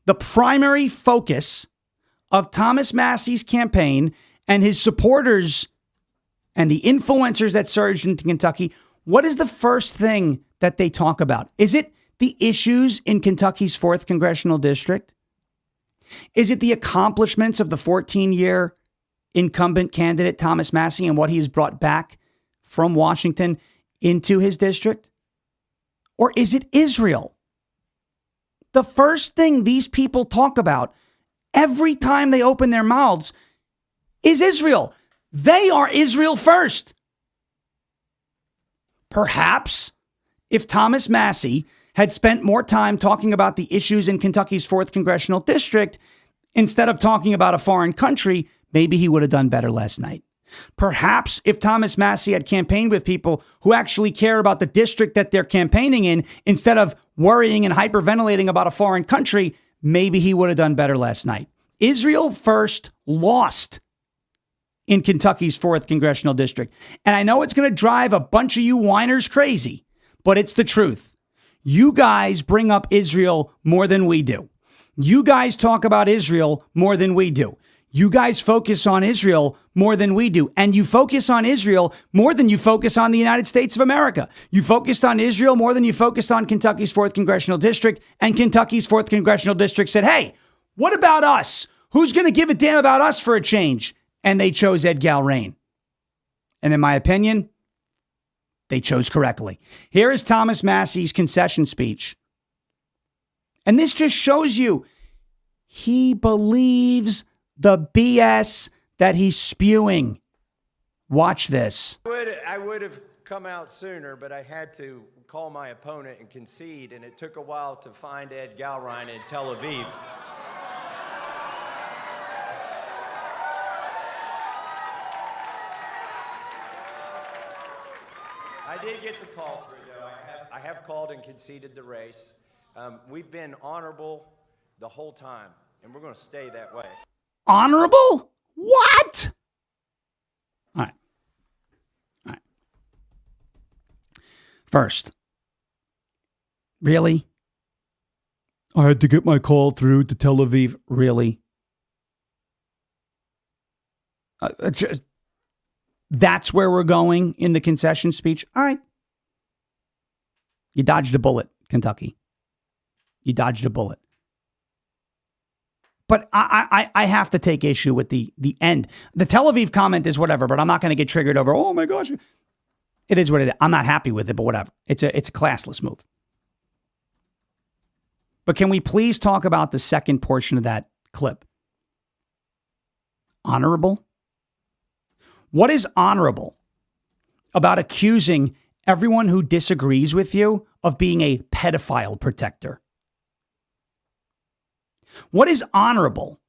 the primary focus of Thomas Massie's campaign and his supporters and the influencers that surged into Kentucky? What is the first thing that they talk about? Is it the issues in Kentucky's 4th Congressional District? Is it the accomplishments of the 14-year incumbent candidate Thomas Massie and what he has brought back from Washington into his district? Or is it Israel? The first thing these people talk about every time they open their mouths is Israel. They are Israel first. Perhaps if Thomas Massie had spent more time talking about the issues in Kentucky's 4th Congressional District instead of talking about a foreign country, maybe he would have done better last night. Perhaps if Thomas Massie had campaigned with people who actually care about the district that they're campaigning in instead of worrying and hyperventilating about a foreign country, maybe he would have done better last night. Israel First lost in Kentucky's 4th Congressional District. And I know it's going to drive a bunch of you whiners crazy, but it's the truth. You guys bring up Israel more than we do. You guys talk about Israel more than we do. You guys focus on Israel more than we do. And you focus on Israel more than you focus on the United States of America. You focused on Israel more than you focused on Kentucky's 4th Congressional District. And Kentucky's 4th Congressional District said, hey, what about us? Who's going to give a damn about us for a change? And they chose Ed Gallrein. And in my opinion, they chose correctly. Here is Thomas Massie's concession speech. And this just shows you he believes the BS that he's spewing. Watch this. I would have come out sooner, but I had to call my opponent and concede, and it took a while to find Ed Gallrein in Tel Aviv. I did get the call through, though. I have called and conceded the race. We've been honorable the whole time, and we're going to stay that way. Honorable? What? All right. First, really? I had to get my call through to Tel Aviv. Really? That's where we're going in the concession speech? All right. You dodged a bullet, Kentucky. You dodged a bullet. But I have to take issue with the end. The Tel Aviv comment is whatever, but I'm not going to get triggered over, oh my gosh. It is what it is. I'm not happy with it, but whatever. It's a classless move. But can we please talk about the second portion of that clip? Honorable? What is honorable about accusing everyone who disagrees with you of being a pedophile protector? What is honorable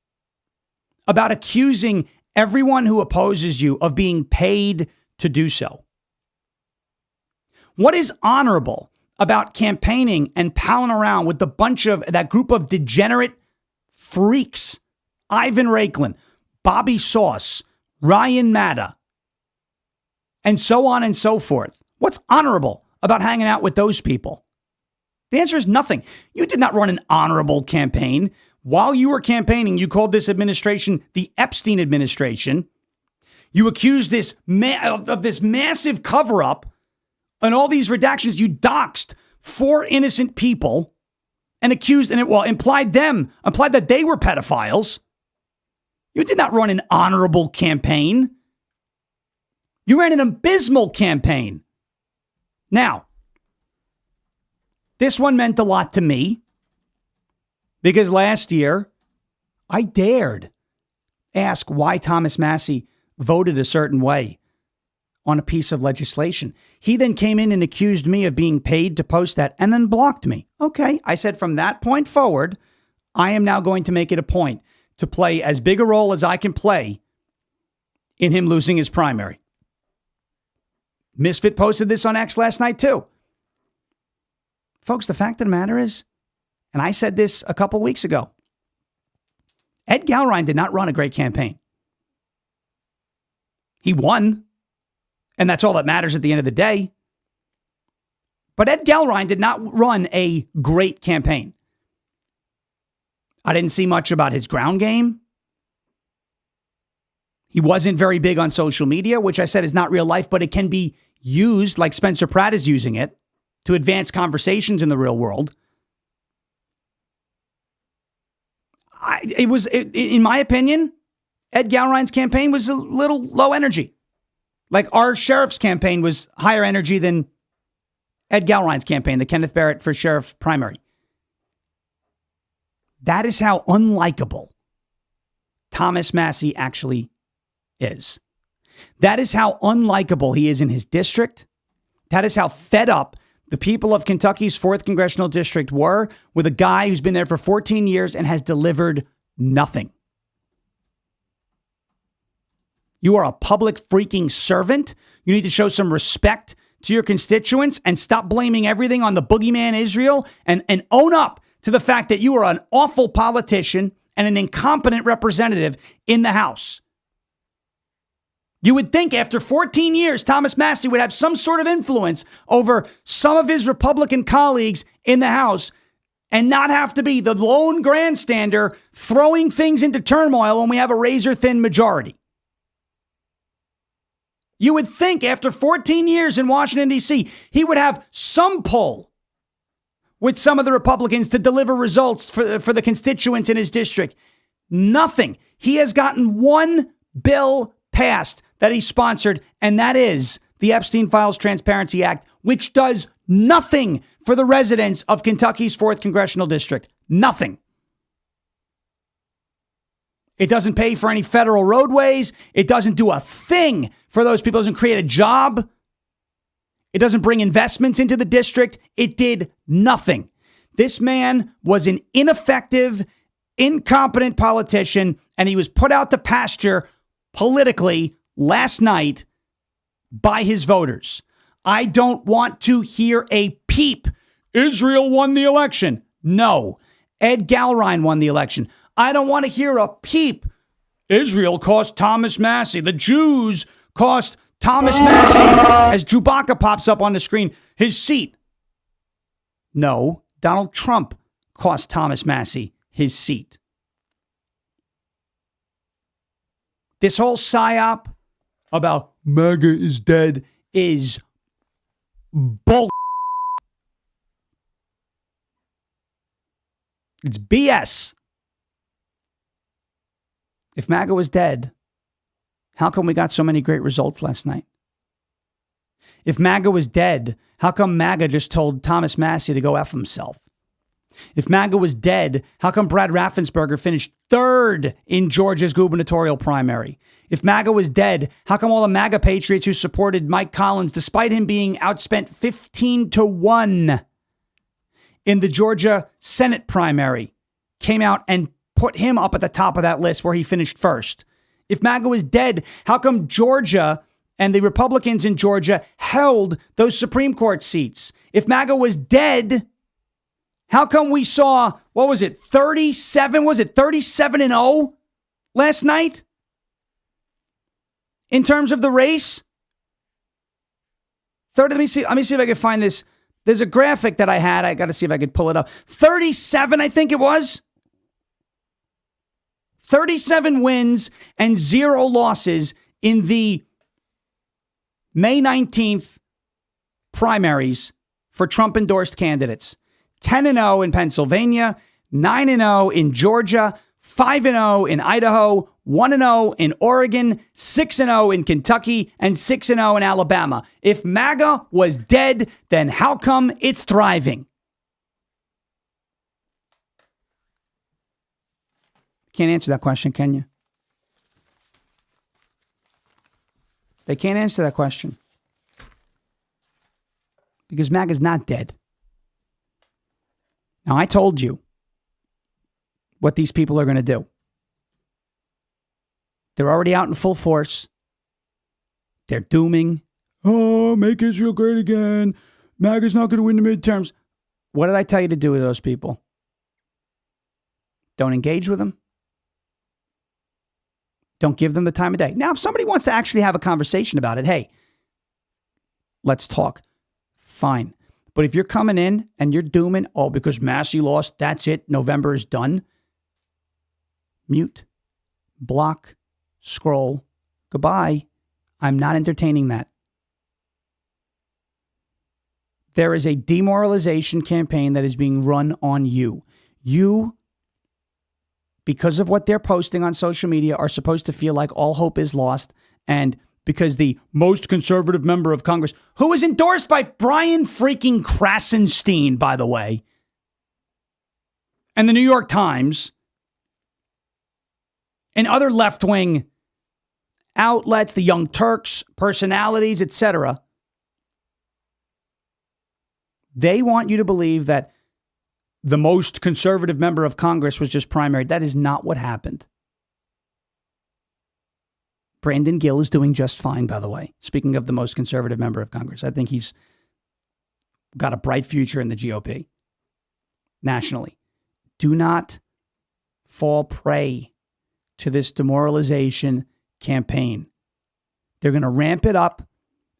about accusing everyone who opposes you of being paid to do so? What is honorable about campaigning and palling around with that group of degenerate freaks? Ivan Raiklin, Bobby Sauce, Ryan Matta, and so on and so forth. What's honorable about hanging out with those people? The answer is nothing. You did not run an honorable campaign. While you were campaigning, you called this administration the Epstein administration. You accused this of this massive cover-up and all these redactions. You doxed 4 innocent people and implied that they were pedophiles. You did not run an honorable campaign. You ran an abysmal campaign. Now, this one meant a lot to me because last year I dared ask why Thomas Massie voted a certain way on a piece of legislation. He then came in and accused me of being paid to post that and then blocked me. Okay, I said from that point forward, I am now going to make it a point to play as big a role as I can play in him losing his primary. Misfit posted this on X last night too. Folks, the fact of the matter is, and I said this a couple weeks ago, Ed Gallrein did not run a great campaign. He won, and that's all that matters at the end of the day. But Ed Gallrein did not run a great campaign. I didn't see much about his ground game. He wasn't very big on social media, which I said is not real life, but it can be used, like Spencer Pratt is using it, to advance conversations in the real world. In my opinion, Ed Gallrein's campaign was a little low energy. Like our sheriff's campaign was higher energy than Ed Gallrein's campaign, the Kenneth Barrett for sheriff primary. That is how unlikable Thomas Massie actually is. That is how unlikable he is in his district. That is how fed up the people of Kentucky's 4th Congressional District were with a guy who's been there for 14 years and has delivered nothing. You are a public freaking servant. You need to show some respect to your constituents and stop blaming everything on the boogeyman Israel and own up to the fact that you are an awful politician and an incompetent representative in the House. You would think after 14 years, Thomas Massie would have some sort of influence over some of his Republican colleagues in the House and not have to be the lone grandstander throwing things into turmoil when we have a razor-thin majority. You would think after 14 years in Washington, D.C., he would have some pull with some of the Republicans to deliver results for the constituents in his district. Nothing. He has gotten one bill passed that he sponsored, and that is the Epstein Files Transparency Act, which does nothing for the residents of Kentucky's 4th Congressional District. Nothing. It doesn't pay for any federal roadways. It doesn't do a thing for those people. It doesn't create a job. It doesn't bring investments into the district. It did nothing. This man was an ineffective, incompetent politician, and he was put out to pasture politically last night by his voters. I don't want to hear a peep. Israel won the election. No. Ed Gallrein won the election. I don't want to hear a peep. Israel cost Thomas Massie. The Jews cost Thomas Massie, as Chewbacca pops up on the screen, his seat. No, Donald Trump cost Thomas Massie his seat. This whole psyop about MAGA is dead is bull. It's BS. If MAGA was dead, how come we got so many great results last night? If MAGA was dead, how come MAGA just told Thomas Massie to go F himself? If MAGA was dead, how come Brad Raffensperger finished 3rd in Georgia's gubernatorial primary? If MAGA was dead, how come all the MAGA patriots who supported Mike Collins, despite him being outspent 15-1 in the Georgia Senate primary, came out and put him up at the top of that list where he finished 1st? If MAGA was dead, how come Georgia and the Republicans in Georgia held those Supreme Court seats? If MAGA was dead, how come we saw, 37-0 last night? In terms of the race? Let me see if I can find this. There's a graphic that I had. I got to see if I could pull it up. 37, I think it was. 37 wins and 0 losses in the May 19th primaries for Trump-endorsed candidates. 10-0 in Pennsylvania, 9-0 in Georgia, 5-0 in Idaho, 1-0 in Oregon, 6-0 in Kentucky, and 6-0 in Alabama. If MAGA was dead, then how come it's thriving? Can't answer that question, can you? They can't answer that question. Because MAGA's not dead. Now, I told you what these people are going to do. They're already out in full force. They're dooming. Oh, make Israel great again. MAGA's not going to win the midterms. What did I tell you to do to those people? Don't engage with them. Don't give them the time of day. Now, if somebody wants to actually have a conversation about it, hey, let's talk. Fine. But if you're coming in and you're dooming, oh, because Massie lost, that's it, November is done. Mute, block, scroll, goodbye. I'm not entertaining that. There is a demoralization campaign that is being run on you. You, because of what they're posting on social media, are supposed to feel like all hope is lost. And because the most conservative member of Congress, who is endorsed by Brian freaking Krasenstein, by the way, and the New York Times, and other left-wing outlets, the Young Turks, personalities, etc., they want you to believe that the most conservative member of Congress was just primaried. That is not what happened. Brandon Gill is doing just fine, by the way. Speaking of the most conservative member of Congress, I think he's got a bright future in the GOP nationally. Do not fall prey to this demoralization campaign. They're going to ramp it up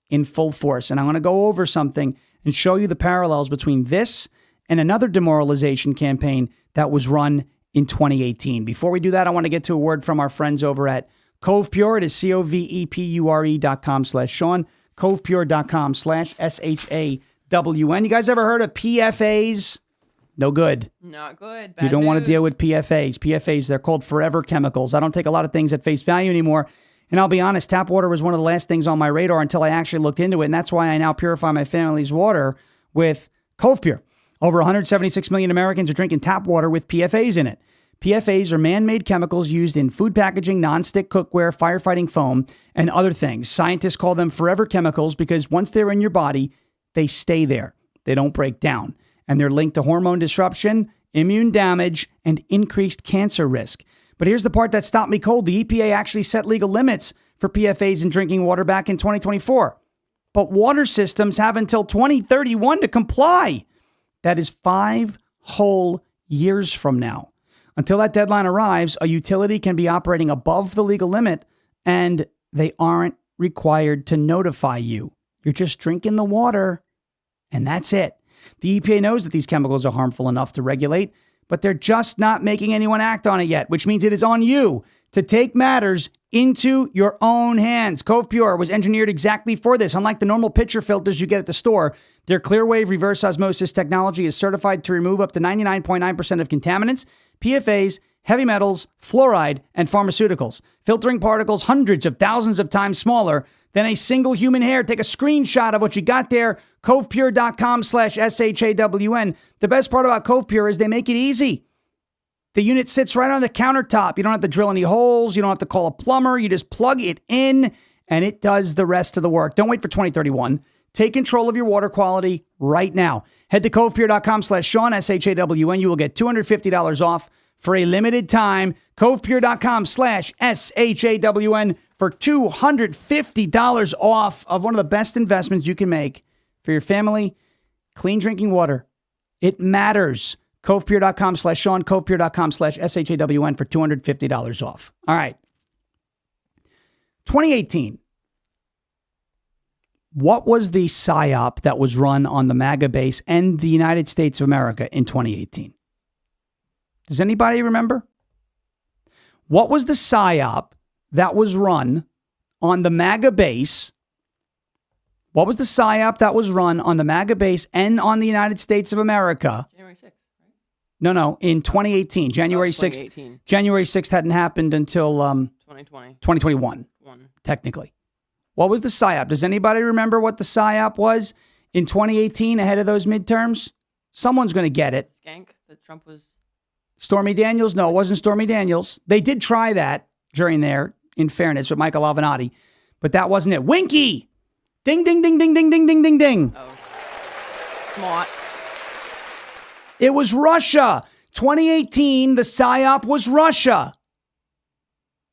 in full force. And I'm going to go over something and show you the parallels between this and another demoralization campaign that was run in 2018. Before we do that, I want to get to a word from our friends over at Cove Pure. It is COVEPURE.com/Sean, covepure.com/SHAWN. You guys ever heard of PFAs? No good. Not good. You don't want to deal with PFAs. PFAs, they're called forever chemicals. I don't take a lot of things at face value anymore. And I'll be honest, tap water was one of the last things on my radar until I actually looked into it. And that's why I now purify my family's water with Cove Pure. Over 176 million Americans are drinking tap water with PFAs in it. PFAs are man-made chemicals used in food packaging, nonstick cookware, firefighting foam, and other things. Scientists call them forever chemicals because once they're in your body, they stay there. They don't break down. And they're linked to hormone disruption, immune damage, and increased cancer risk. But here's the part that stopped me cold. The EPA actually set legal limits for PFAs in drinking water back in 2024. But water systems have until 2031 to comply. That is 5 whole years from now. Until that deadline arrives, a utility can be operating above the legal limit, and they aren't required to notify you. You're just drinking the water, and that's it. The EPA knows that these chemicals are harmful enough to regulate, but they're just not making anyone act on it yet, which means it is on you to take matters into your own hands. Cove Pure was engineered exactly for this. Unlike the normal pitcher filters you get at the store, their ClearWave reverse osmosis technology is certified to remove up to 99.9% of contaminants, PFAs, heavy metals, fluoride, and pharmaceuticals, filtering particles hundreds of thousands of times smaller than a single human hair. Take a screenshot of what you got there. CovePure.com/SHAWN. The best part about Cove Pure is they make it easy. The unit sits right on the countertop. You don't have to drill any holes. You don't have to call a plumber. You just plug it in and it does the rest of the work. Don't wait for 2031. Take control of your water quality right now. Head to CovePure.com/Sean, SHAWN. You will get $250 off for a limited time. CovePure.com/SHAWN for $250 off of one of the best investments you can make for your family. Clean drinking water. It matters. CovePure.com/Sean, CovePure.com/SHAWN for $250 off. All right. 2018. What was the PSYOP that was run on the MAGA base and the United States of America in 2018? Does anybody remember? What was the PSYOP that was run on the MAGA base? What was the PSYOP that was run on the MAGA base and on the United States of America? January 6th, right? No, in 2018. January 6th. 2018. January 6th hadn't happened until 2021, technically. What was the PSYOP? Does anybody remember what the PSYOP was in 2018 ahead of those midterms? Someone's going to get it. Skank that Trump was... Stormy Daniels? No, it wasn't Stormy Daniels. They did try that during there, in fairness, with Michael Avenatti. But that wasn't it. Winky! Ding, ding, ding, ding, ding, ding, ding, ding, ding. Oh. Smart. It was Russia. 2018, the PSYOP was Russia.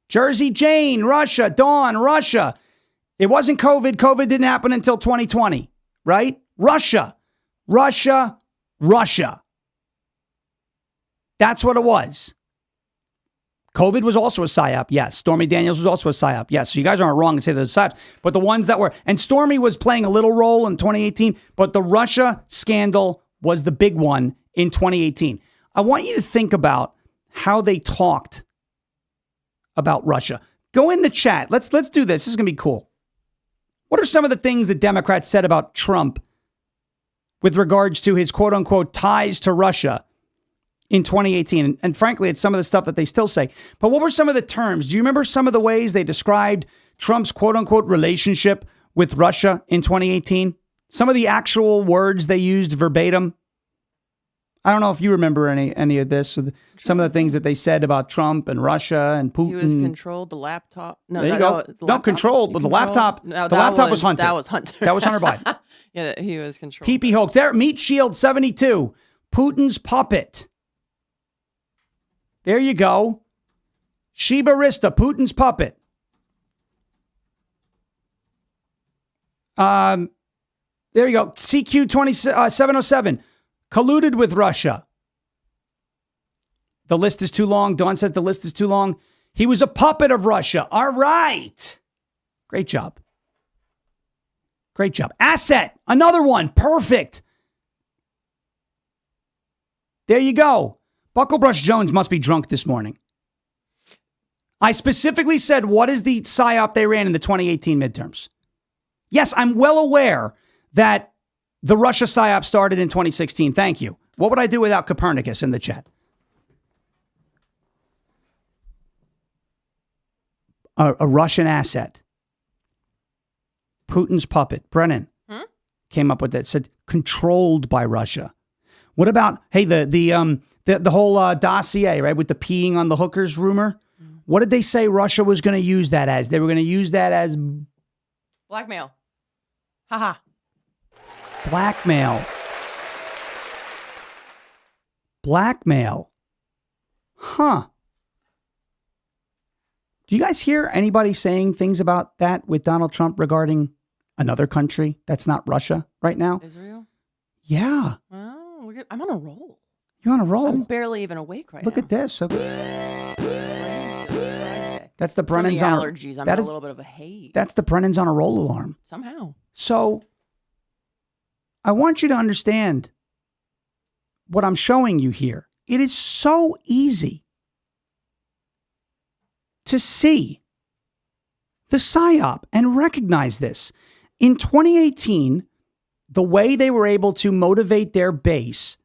Jersey Jane, Russia. Dawn, Russia. It wasn't COVID. COVID didn't happen until 2020, right? Russia. That's what it was. COVID was also a psyop. Yes. Stormy Daniels was also a psyop. Yes. So you guys aren't wrong to say those psyops. But the ones that were, and Stormy was playing a little role in 2018, but the Russia scandal was the big one in 2018. I want you to think about how they talked about Russia. Go in the chat. Let's do this. This is going to be cool. What are some of the things that Democrats said about Trump with regards to his quote unquote ties to Russia in 2018? And frankly, it's some of the stuff that they still say. But what were some of the terms? Do you remember some of the ways they described Trump's quote unquote relationship with Russia in 2018? Some of the actual words they used verbatim. I don't know if you remember any of this. Some of the things that they said about Trump and Russia and Putin. He was controlled. The laptop. No, there you go. No, controlled. But the laptop. No, the laptop was Hunter. That was Hunter. That was Hunter Biden. Yeah, he was controlled. PP hoax. There, Meat Shield 72. Putin's puppet. There you go. Sheba Rista, Putin's puppet. There you go. CQ 707. Colluded with Russia. The list is too long. Dawn says the list is too long. He was a puppet of Russia. All right. Great job. Great job. Asset. Another one. Perfect. There you go. Bucklebrush Jones must be drunk this morning. I specifically said, what is the psyop they ran in the 2018 midterms? Yes, I'm well aware that the Russia psyop started in 2016. Thank you. What would I do without Copernicus in the chat? A Russian asset. Putin's puppet. Brennan came up with that. Said controlled by Russia. What about, hey, the whole dossier, right, with the peeing on the hookers rumor? What did they say Russia was going to use that as? They were going to use that as blackmail. Haha. Blackmail. Blackmail. Huh. Do you guys hear anybody saying things about that with Donald Trump regarding another country that's not Russia right now? Israel? Yeah. Oh, I'm on a roll. You're on a roll. I'm barely even awake right now. Look at this. That's the Brennan's From the on allergies. I'm in a little bit of a haze. That's the Brennan's on a roll alarm. Somehow. So I want you to understand what I'm showing you here. It is so easy to see the psyop and recognize this. In 2018, the way they were able to motivate their base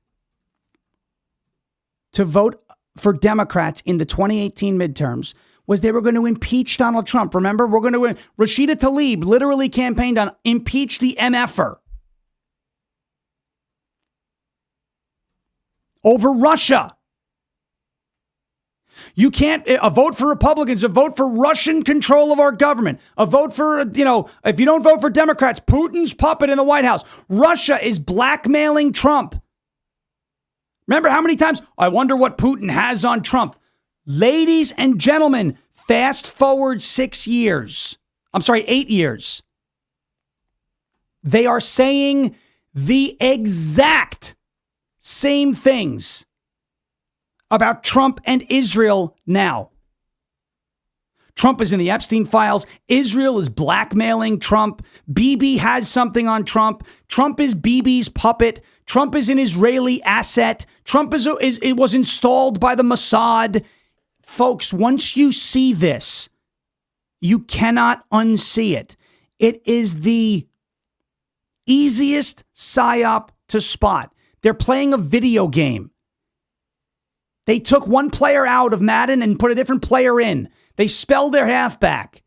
to vote for Democrats in the 2018 midterms was they were going to impeach Donald Trump. Remember, Rashida Tlaib literally campaigned on impeach the MFer over Russia. You can't, a vote for Republicans, a vote for Russian control of our government, a vote for, if you don't vote for Democrats, Putin's puppet in the White House. Russia is blackmailing Trump. Remember how many times? I wonder what Putin has on Trump. Ladies and gentlemen, fast forward 8 years. They are saying the exact same things about Trump and Israel now. Trump is in the Epstein files. Israel is blackmailing Trump. Bibi has something on Trump. Trump is Bibi's puppet. Trump is an Israeli asset. Trump it was installed by the Mossad. Folks, once you see this, you cannot unsee it. It is the easiest psyop to spot. They're playing a video game. They took one player out of Madden and put a different player in. They spelled their halfback.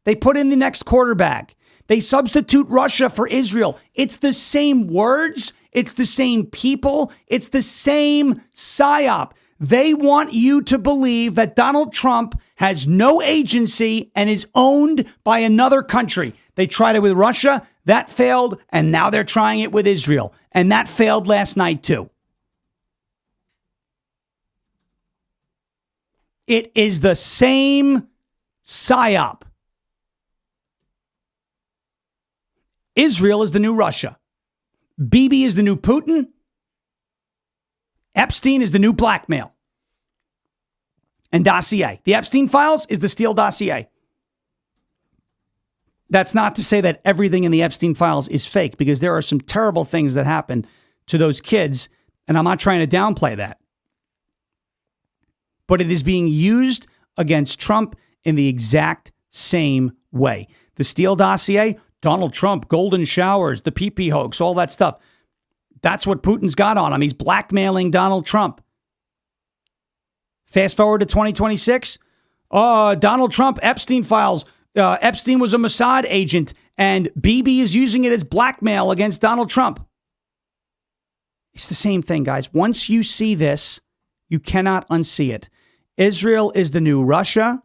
They put in the next quarterback. They substitute Russia for Israel. It's the same words. It's the same people. It's the same psyop. They want you to believe that Donald Trump has no agency and is owned by another country. They tried it with Russia. That failed. And now they're trying it with Israel. And that failed last night too. It is the same psyop. Israel is the new Russia. Bibi is the new Putin. Epstein is the new blackmail. and dossier. The Epstein files is the Steele dossier. That's not to say that everything in the Epstein files is fake, because there are some terrible things that happen to those kids, and I'm not trying to downplay that. But it is being used against Trump in the exact same way. The Steele dossier, Donald Trump, golden showers, the PP hoax, all that stuff. That's what Putin's got on him. He's blackmailing Donald Trump. Fast forward to 2026. Donald Trump, Epstein files. Epstein was a Mossad agent, and Bibi is using it as blackmail against Donald Trump. It's the same thing, guys. Once you see this, you cannot unsee it. Israel is the new Russia.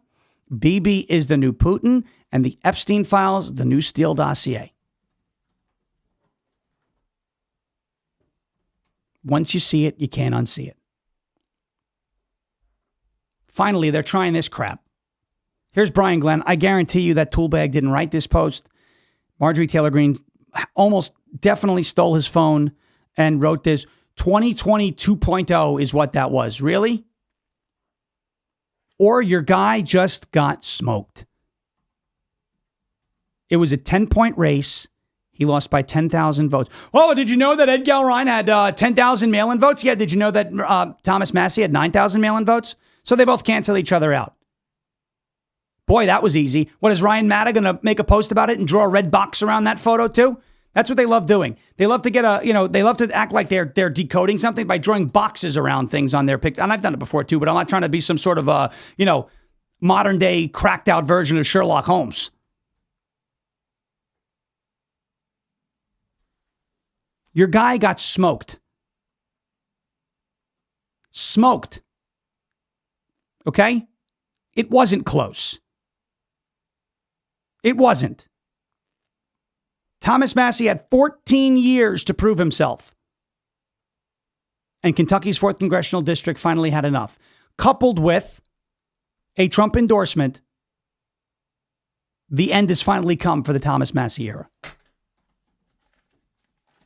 Bibi is the new Putin. And the Epstein files, the new Steele dossier. Once you see it, you can't unsee it. Finally, they're trying this crap. Here's Brian Glenn. I guarantee you that Toolbag didn't write this post. Marjorie Taylor Greene almost definitely stole his phone and wrote this. 2020 2.0 is what that was. Really? Or your guy just got smoked. It was a 10-point race. He lost by 10,000 votes. Oh, did you know that Ed Gallrein had 10,000 mail-in votes? Yeah, did you know that Thomas Massie had 9,000 mail-in votes? So they both cancel each other out. Boy, that was easy. What, is Ryan Matta going to make a post about it and draw a red box around that photo too? That's what they love doing. They love to get they love to act like they're decoding something by drawing boxes around things on their picture. And I've done it before too, but I'm not trying to be some sort of modern day cracked out version of Sherlock Holmes. Your guy got smoked. Smoked. Okay? It wasn't close. It wasn't. Thomas Massie had 14 years to prove himself. And Kentucky's 4th Congressional District finally had enough. Coupled with a Trump endorsement, the end has finally come for the Thomas Massie era.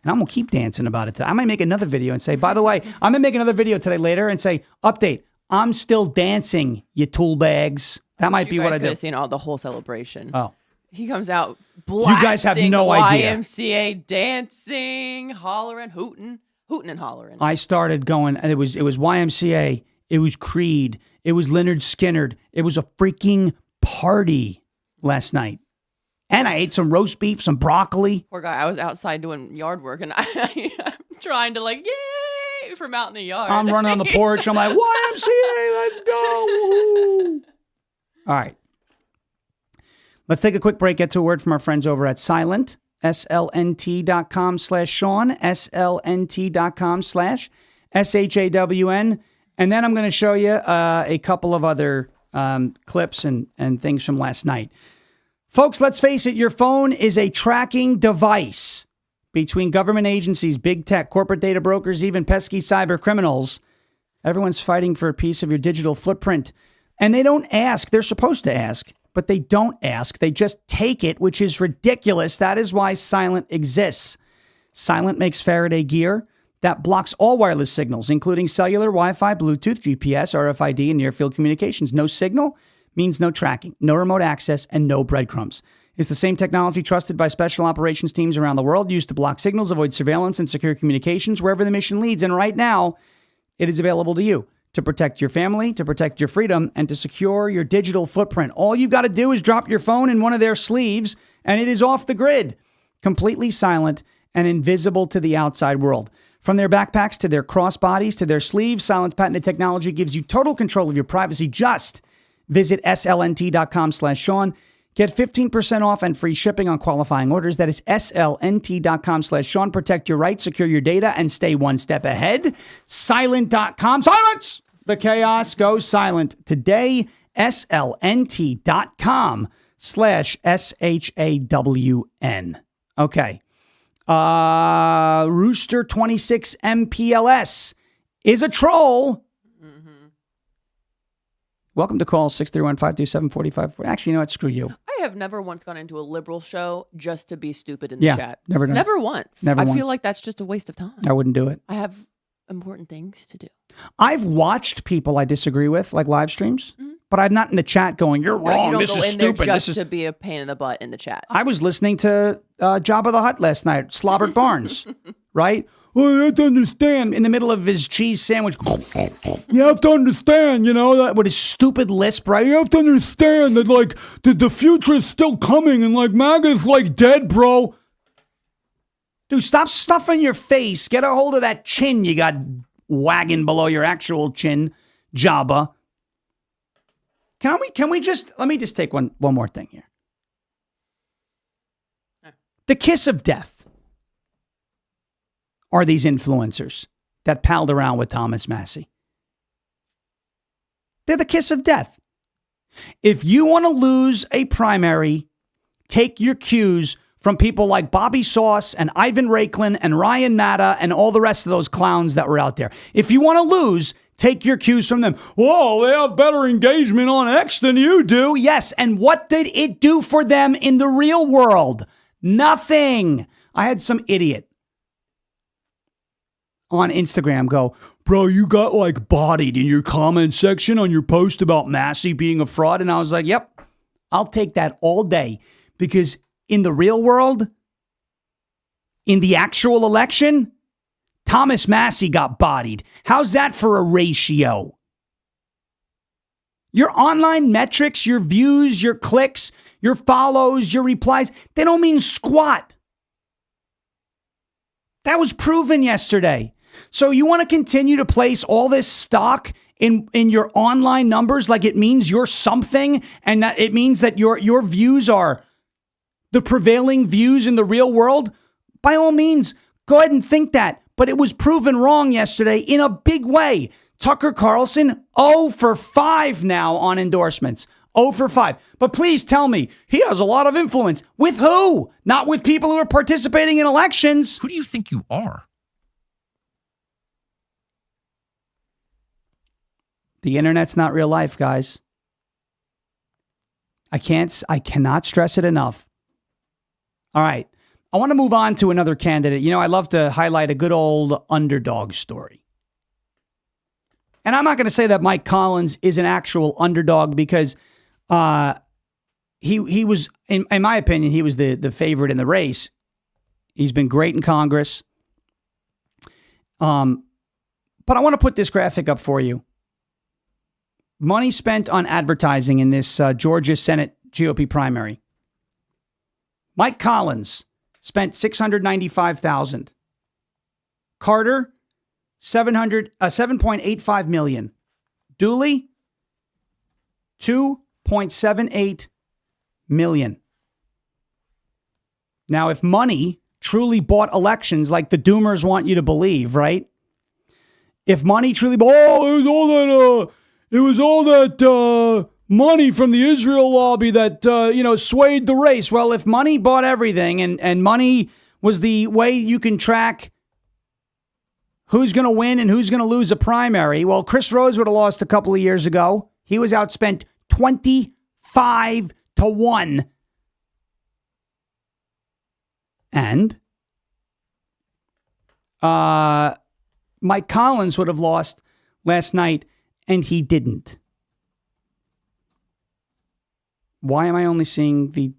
And I'm going to keep dancing about it today. I might make another video and say, by the way, I'm going to make another video today later and say, update, I'm still dancing, you tool bags. That might be what I do. You guys could have seen all the whole celebration. Oh. He comes out blasting you guys have no idea. YMCA dancing, hollering, hooting and hollering. I started going, and it was YMCA, it was Creed, it was Lynyrd Skynyrd. It was a freaking party last night. And I ate some roast beef, some broccoli. Poor guy, I was outside doing yard work, and I'm trying to yay, from out in the yard. I'm running on the porch. I'm like, YMCA, let's go. Woo-hoo. All right. Let's take a quick break, get to a word from our friends over at Silent, slnt.com/Sean, slnt.com/SHAWN. And then I'm going to show you a couple of other clips and things from last night. Folks, let's face it, your phone is a tracking device between government agencies, big tech, corporate data brokers, even pesky cyber criminals. Everyone's fighting for a piece of your digital footprint. And they don't ask. They're supposed to ask, but they don't ask. They just take it, which is ridiculous. That is why Silent exists. Silent makes Faraday gear that blocks all wireless signals, including cellular, Wi-Fi, Bluetooth, GPS, RFID, and near-field communications. No signal means no tracking, no remote access, and no breadcrumbs. It's the same technology trusted by special operations teams around the world, used to block signals, avoid surveillance, and secure communications wherever the mission leads. And right now, it is available to you to protect your family, to protect your freedom, and to secure your digital footprint. All you've got to do is drop your phone in one of their sleeves, and it is off the grid, completely silent and invisible to the outside world. From their backpacks to their crossbodies to their sleeves, Silent's patented technology gives you total control of your privacy. Just visit slnt.com/Sean. Get 15% off and free shipping on qualifying orders. That is slnt.com/Sean. Protect your rights, secure your data, and stay one step ahead. Silent.com. Silence! The chaos goes silent today. slnt.com/SHAWN. Okay. Rooster 26 MPLS is a troll. Welcome to call 631-527-4540. Actually, you know what? Screw you. I have never once gone into a liberal show just to be stupid in the chat. Never done. Never once. Never I once. feel like that's just a waste of time. I wouldn't do it. I have important things to do. I've watched people I disagree with, like live streams, but I'm not in the chat going, "You're wrong. You don't This go is in there stupid. just This is." to be a pain in the butt in the chat. I was listening to Jabba the Hutt last night, Slobbert Barnes, right? Well, you have to understand, in the middle of his cheese sandwich, you have to understand, that with his stupid lisp, right? You have to understand that, like, the future is still coming, and, like, MAGA's, like, dead, bro. Dude, stop stuffing your face. Get a hold of that chin you got wagging below your actual chin, Jabba. Can we just, let me just take one more thing here. The kiss of death are these influencers that palled around with Thomas Massie. They're the kiss of death. If you want to lose a primary, take your cues from people like Bobby Sauce and Ivan Raiklin and Ryan Matta and all the rest of those clowns that were out there. If you want to lose, take your cues from them. Whoa, they have better engagement on X than you do. Yes, and what did it do for them in the real world? Nothing. I had some idiot on Instagram go, "Bro, you got like bodied in your comment section on your post about Massie being a fraud." And I was like, yep, I'll take that all day, because in the real world, in the actual election, Thomas Massie got bodied. How's that for a ratio? Your online metrics, your views, your clicks, your follows, your replies, they don't mean squat. That was proven yesterday. So you want to continue to place all this stock in your online numbers like it means you're something, and that it means that your views are the prevailing views in the real world? By all means, go ahead and think that. But it was proven wrong yesterday in a big way. Tucker Carlson, 0 for 5 now on endorsements. 0 for 5. But please tell me, he has a lot of influence. With who? Not with people who are participating in elections. Who do you think you are? The internet's not real life, guys. I cannot stress it enough. All right. I want to move on to another candidate. I love to highlight a good old underdog story. And I'm not going to say that Mike Collins is an actual underdog, because he was, in my opinion, he was the favorite in the race. He's been great in Congress. But I want to put this graphic up for you. Money spent on advertising in this Georgia Senate GOP primary. Mike Collins spent $695,000. Carter, $7.85 million. Dooley, $2.78 million. Now, if money truly bought elections like the doomers want you to believe, right? If money truly bought, it was all that money from the Israel lobby that, swayed the race. Well, if money bought everything and money was the way you can track who's going to win and who's going to lose a primary, well, Chris Rose would have lost a couple of years ago. He was outspent 25-1. And Mike Collins would have lost last night, and he didn't. Why am I only seeing the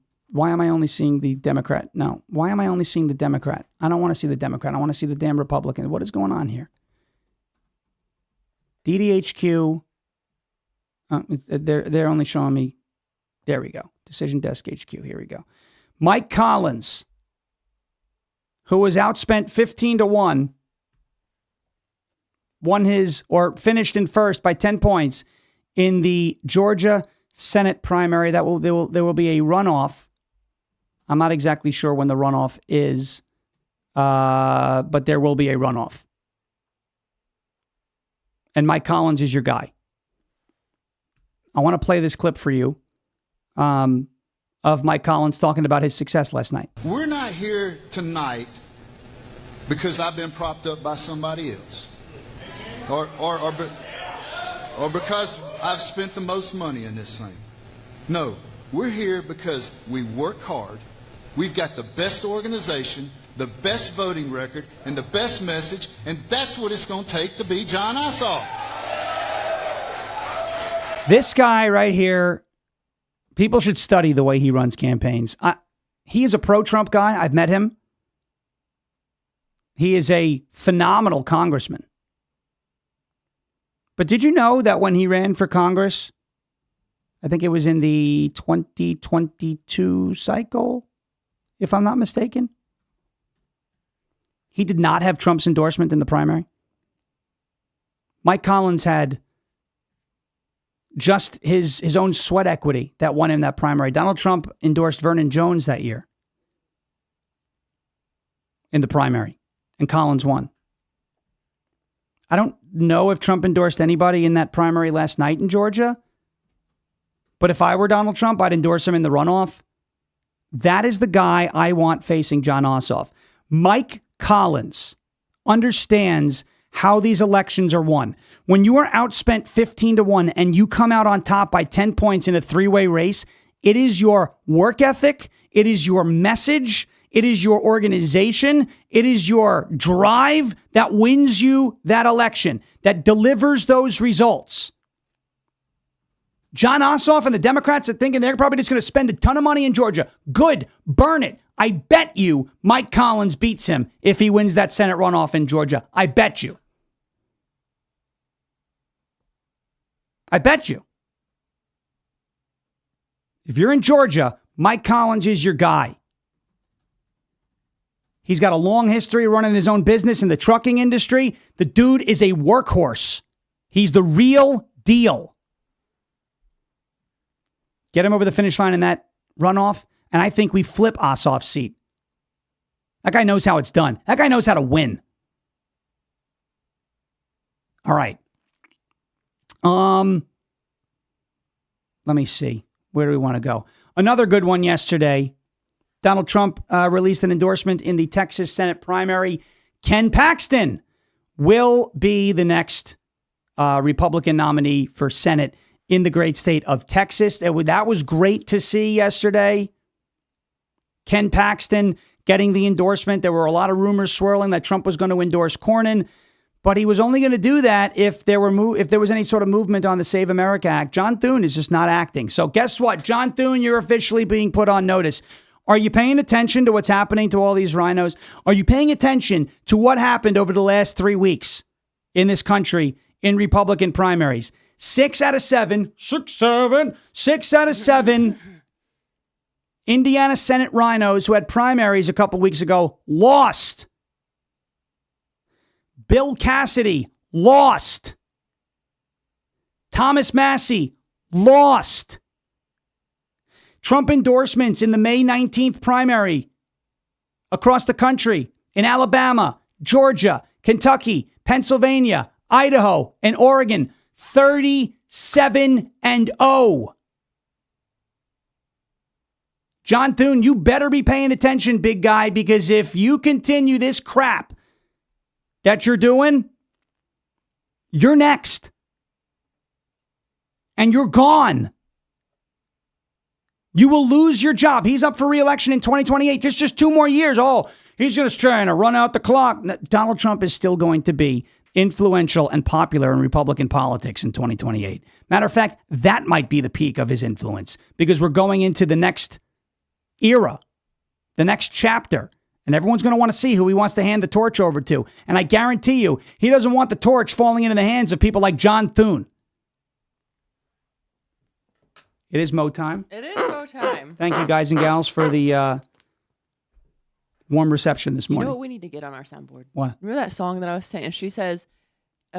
Democrat? No. Why am I only seeing the Democrat? I don't want to see the Democrat. I want to see the damn Republican. What is going on here? DDHQ. They're only showing me. There we go. Decision Desk HQ. Here we go. Mike Collins, who was outspent 15-1, finished in first by 10 points in the Georgia Senate primary. There will be a runoff. I'm not exactly sure when the runoff is, but there will be a runoff. And Mike Collins is your guy. I want to play this clip for you of Mike Collins talking about his success last night. We're not here tonight because I've been propped up by somebody else, or because I've spent the most money in this thing. No, we're here because we work hard. We've got the best organization. the best voting record, and the best message, and that's what it's going to take to be John Ossoff. This guy right here, people should study the way he runs campaigns. He is a pro-Trump guy. I've met him. He is a phenomenal congressman. But did you know that when he ran for Congress, I think it was in the 2022 cycle, if I'm not mistaken, he did not have Trump's endorsement in the primary? Mike Collins had just his own sweat equity that won him that primary. Donald Trump endorsed Vernon Jones that year in the primary, and Collins won. I don't know if Trump endorsed anybody in that primary last night in Georgia, but if I were Donald Trump, I'd endorse him in the runoff. That is the guy I want facing John Ossoff. Mike Collins understands how these elections are won. When you are outspent 15-1 and you come out on top by 10 points in a three-way race, it is your work ethic, it is your message, it is your organization, it is your drive that wins you that election, that delivers those results. John Ossoff and the Democrats are thinking they're probably just going to spend a ton of money in Georgia. Good. Burn it. I bet you Mike Collins beats him if he wins that Senate runoff in Georgia. I bet you. I bet you. If you're in Georgia, Mike Collins is your guy. He's got a long history running his own business in the trucking industry. The dude is a workhorse. He's the real deal. Get him over the finish line in that runoff, and I think we flip Ossoff's seat. That guy knows how it's done. That guy knows how to win. All right. Let me see. Where do we want to go? Another good one yesterday. Donald Trump released an endorsement in the Texas Senate primary. Ken Paxton will be the next Republican nominee for Senate in the great state of Texas. That was great to see yesterday. Ken Paxton getting the endorsement. There were a lot of rumors swirling that Trump was going to endorse Cornyn, but he was only going to do that if there was any sort of movement on the Save America Act. John Thune is just not acting. So guess what? John Thune, you're officially being put on notice. Are you paying attention to what's happening to all these rhinos? Are you paying attention to what happened over the last 3 weeks in this country in Republican primaries? 6 out of 7 Indiana Senate rhinos who had primaries a couple weeks ago lost. Bill Cassidy lost. Thomas Massie lost. Trump endorsements in the May 19th primary across the country in Alabama, Georgia, Kentucky, Pennsylvania, Idaho, and Oregon, 37-0. John Thune, you better be paying attention, big guy, because if you continue this crap that you're doing, you're next. And you're gone. You will lose your job. He's up for re-election in 2028. There's just 2 more years. Oh, he's just trying to run out the clock. Donald Trump is still going to be influential and popular in Republican politics in 2028. Matter of fact, that might be the peak of his influence because we're going into the next era, the next chapter, and everyone's going to want to see who he wants to hand the torch over to. And I guarantee you, he doesn't want the torch falling into the hands of people like John Thune. It is Mo time. It is Mo time. Thank you, guys and gals, for the warm reception this morning. You know what we need to get on our soundboard? What? Remember that song that I was saying? She says,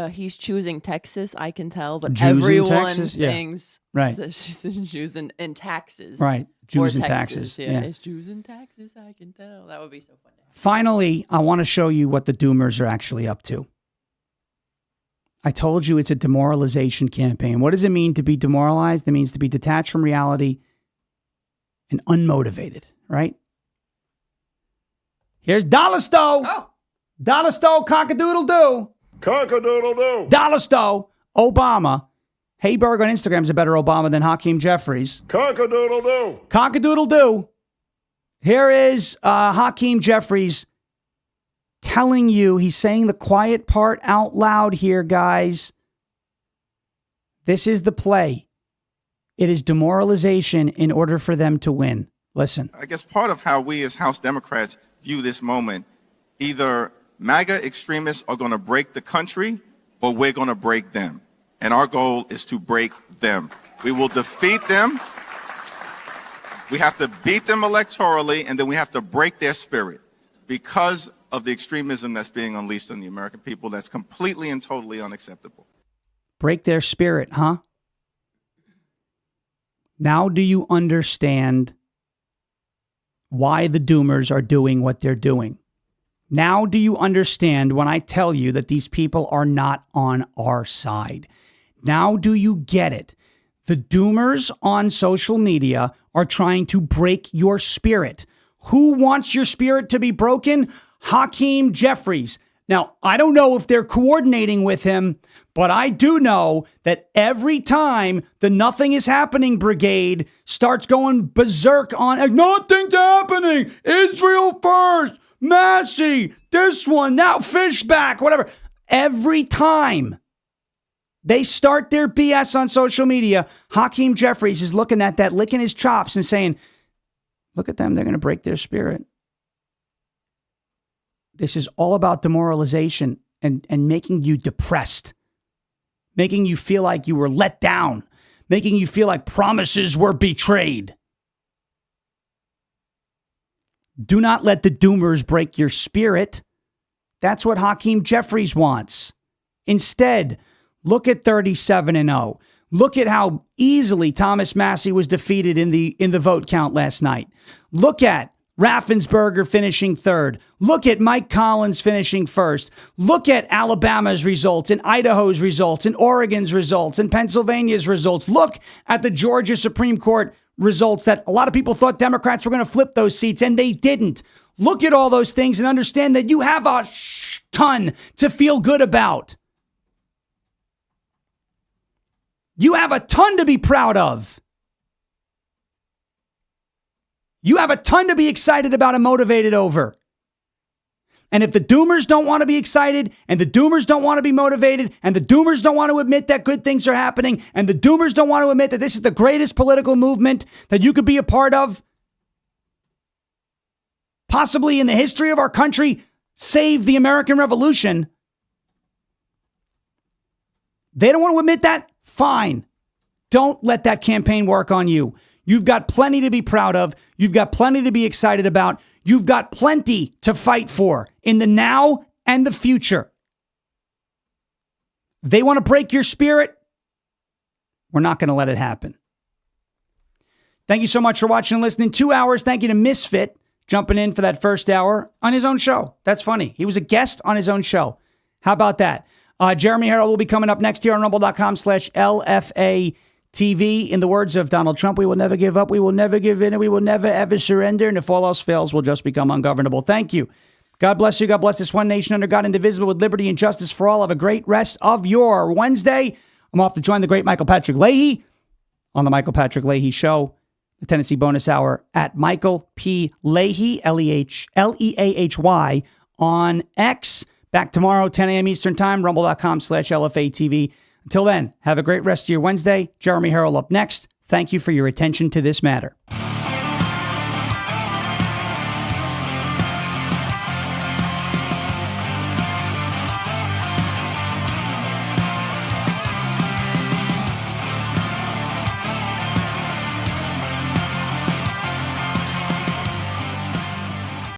he's choosing Texas, I can tell, but Jews everyone Texas? thinks Right. that she's in Jews and taxes. Right. Jews or and Texas. taxes. Yeah. Yeah. It's Jews and taxes, I can tell. That would be so fun. Finally, I want to show you what the Doomers are actually up to. I told you it's a demoralization campaign. What does it mean to be demoralized? It means to be detached from reality and unmotivated, right? Here's Dollar Store. Oh. Dollar Store, cock-a-doodle-doo. Cock-a-doodle-doo. Dollar Store, Obama. Hayberg on Instagram is a better Obama than Hakeem Jeffries. Cock-a-doodle-doo. Cock-a-doodle-doo. Here is Hakeem Jeffries telling you, he's saying the quiet part out loud here, guys. This is the play. It is demoralization in order for them to win. Listen. I guess part of how we as House Democrats view this moment, either MAGA extremists are going to break the country or we're going to break them. And our goal is to break them. We will defeat them. We have to beat them electorally, and then we have to break their spirit because of the extremism that's being unleashed on the American people. That's completely and totally unacceptable. Break their spirit, huh? Now do you understand why the doomers are doing what they're doing? Now do you understand when I tell you that these people are not on our side? Now do you get it? The doomers on social media are trying to break your spirit. Who wants your spirit to be broken? Hakeem Jeffries. Now, I don't know if they're coordinating with him, but I do know that every time the Nothing is Happening Brigade starts going berserk on nothing's happening, Israel first, Massie, this one, now Fishback, whatever. Every time they start their BS on social media, Hakeem Jeffries is looking at that, licking his chops and saying, look at them, they're going to break their spirit. This is all about demoralization and making you depressed, making you feel like you were let down, making you feel like promises were betrayed. Do not let the doomers break your spirit. That's what Hakeem Jeffries wants. Instead, look at 37-0. Look at how easily Thomas Massie was defeated in the vote count last night. Look at Raffensperger finishing third. Look at Mike Collins finishing first. Look at Alabama's results and Idaho's results and Oregon's results and Pennsylvania's results. Look at the Georgia Supreme Court results that a lot of people thought Democrats were going to flip those seats, and they didn't. Look at all those things and understand that you have a ton to feel good about. You have a ton to be proud of. You have a ton to be excited about and motivated over. And if the doomers don't want to be excited, and the doomers don't want to be motivated, and the doomers don't want to admit that good things are happening, and the doomers don't want to admit that this is the greatest political movement that you could be a part of, possibly in the history of our country, save the American Revolution, they don't want to admit that? Fine. Don't let that campaign work on you. You've got plenty to be proud of. You've got plenty to be excited about. You've got plenty to fight for in the now and the future. They want to break your spirit. We're not going to let it happen. Thank you so much for watching and listening. 2 hours. Thank you to Misfit jumping in for that first hour on his own show. That's funny. He was a guest on his own show. How about that? Jeremy Harrell will be coming up next here on rumble.com/LFA TV. In the words of Donald Trump, we will never give up, we will never give in, and we will never ever surrender. And if all else fails, we'll just become ungovernable. Thank you. God bless you. God bless this one nation under God, indivisible, with liberty and justice for all. Have a great rest of your Wednesday. I'm off to join the great Michael Patrick Leahy on the Michael Patrick Leahy Show, the Tennessee Bonus Hour at Michael P. Leahy, Leahy, on X. Back tomorrow, 10 a.m. Eastern Time, rumble.com/LFA TV. Until then, have a great rest of your Wednesday. Jeremy Harrell up next. Thank you for your attention to this matter.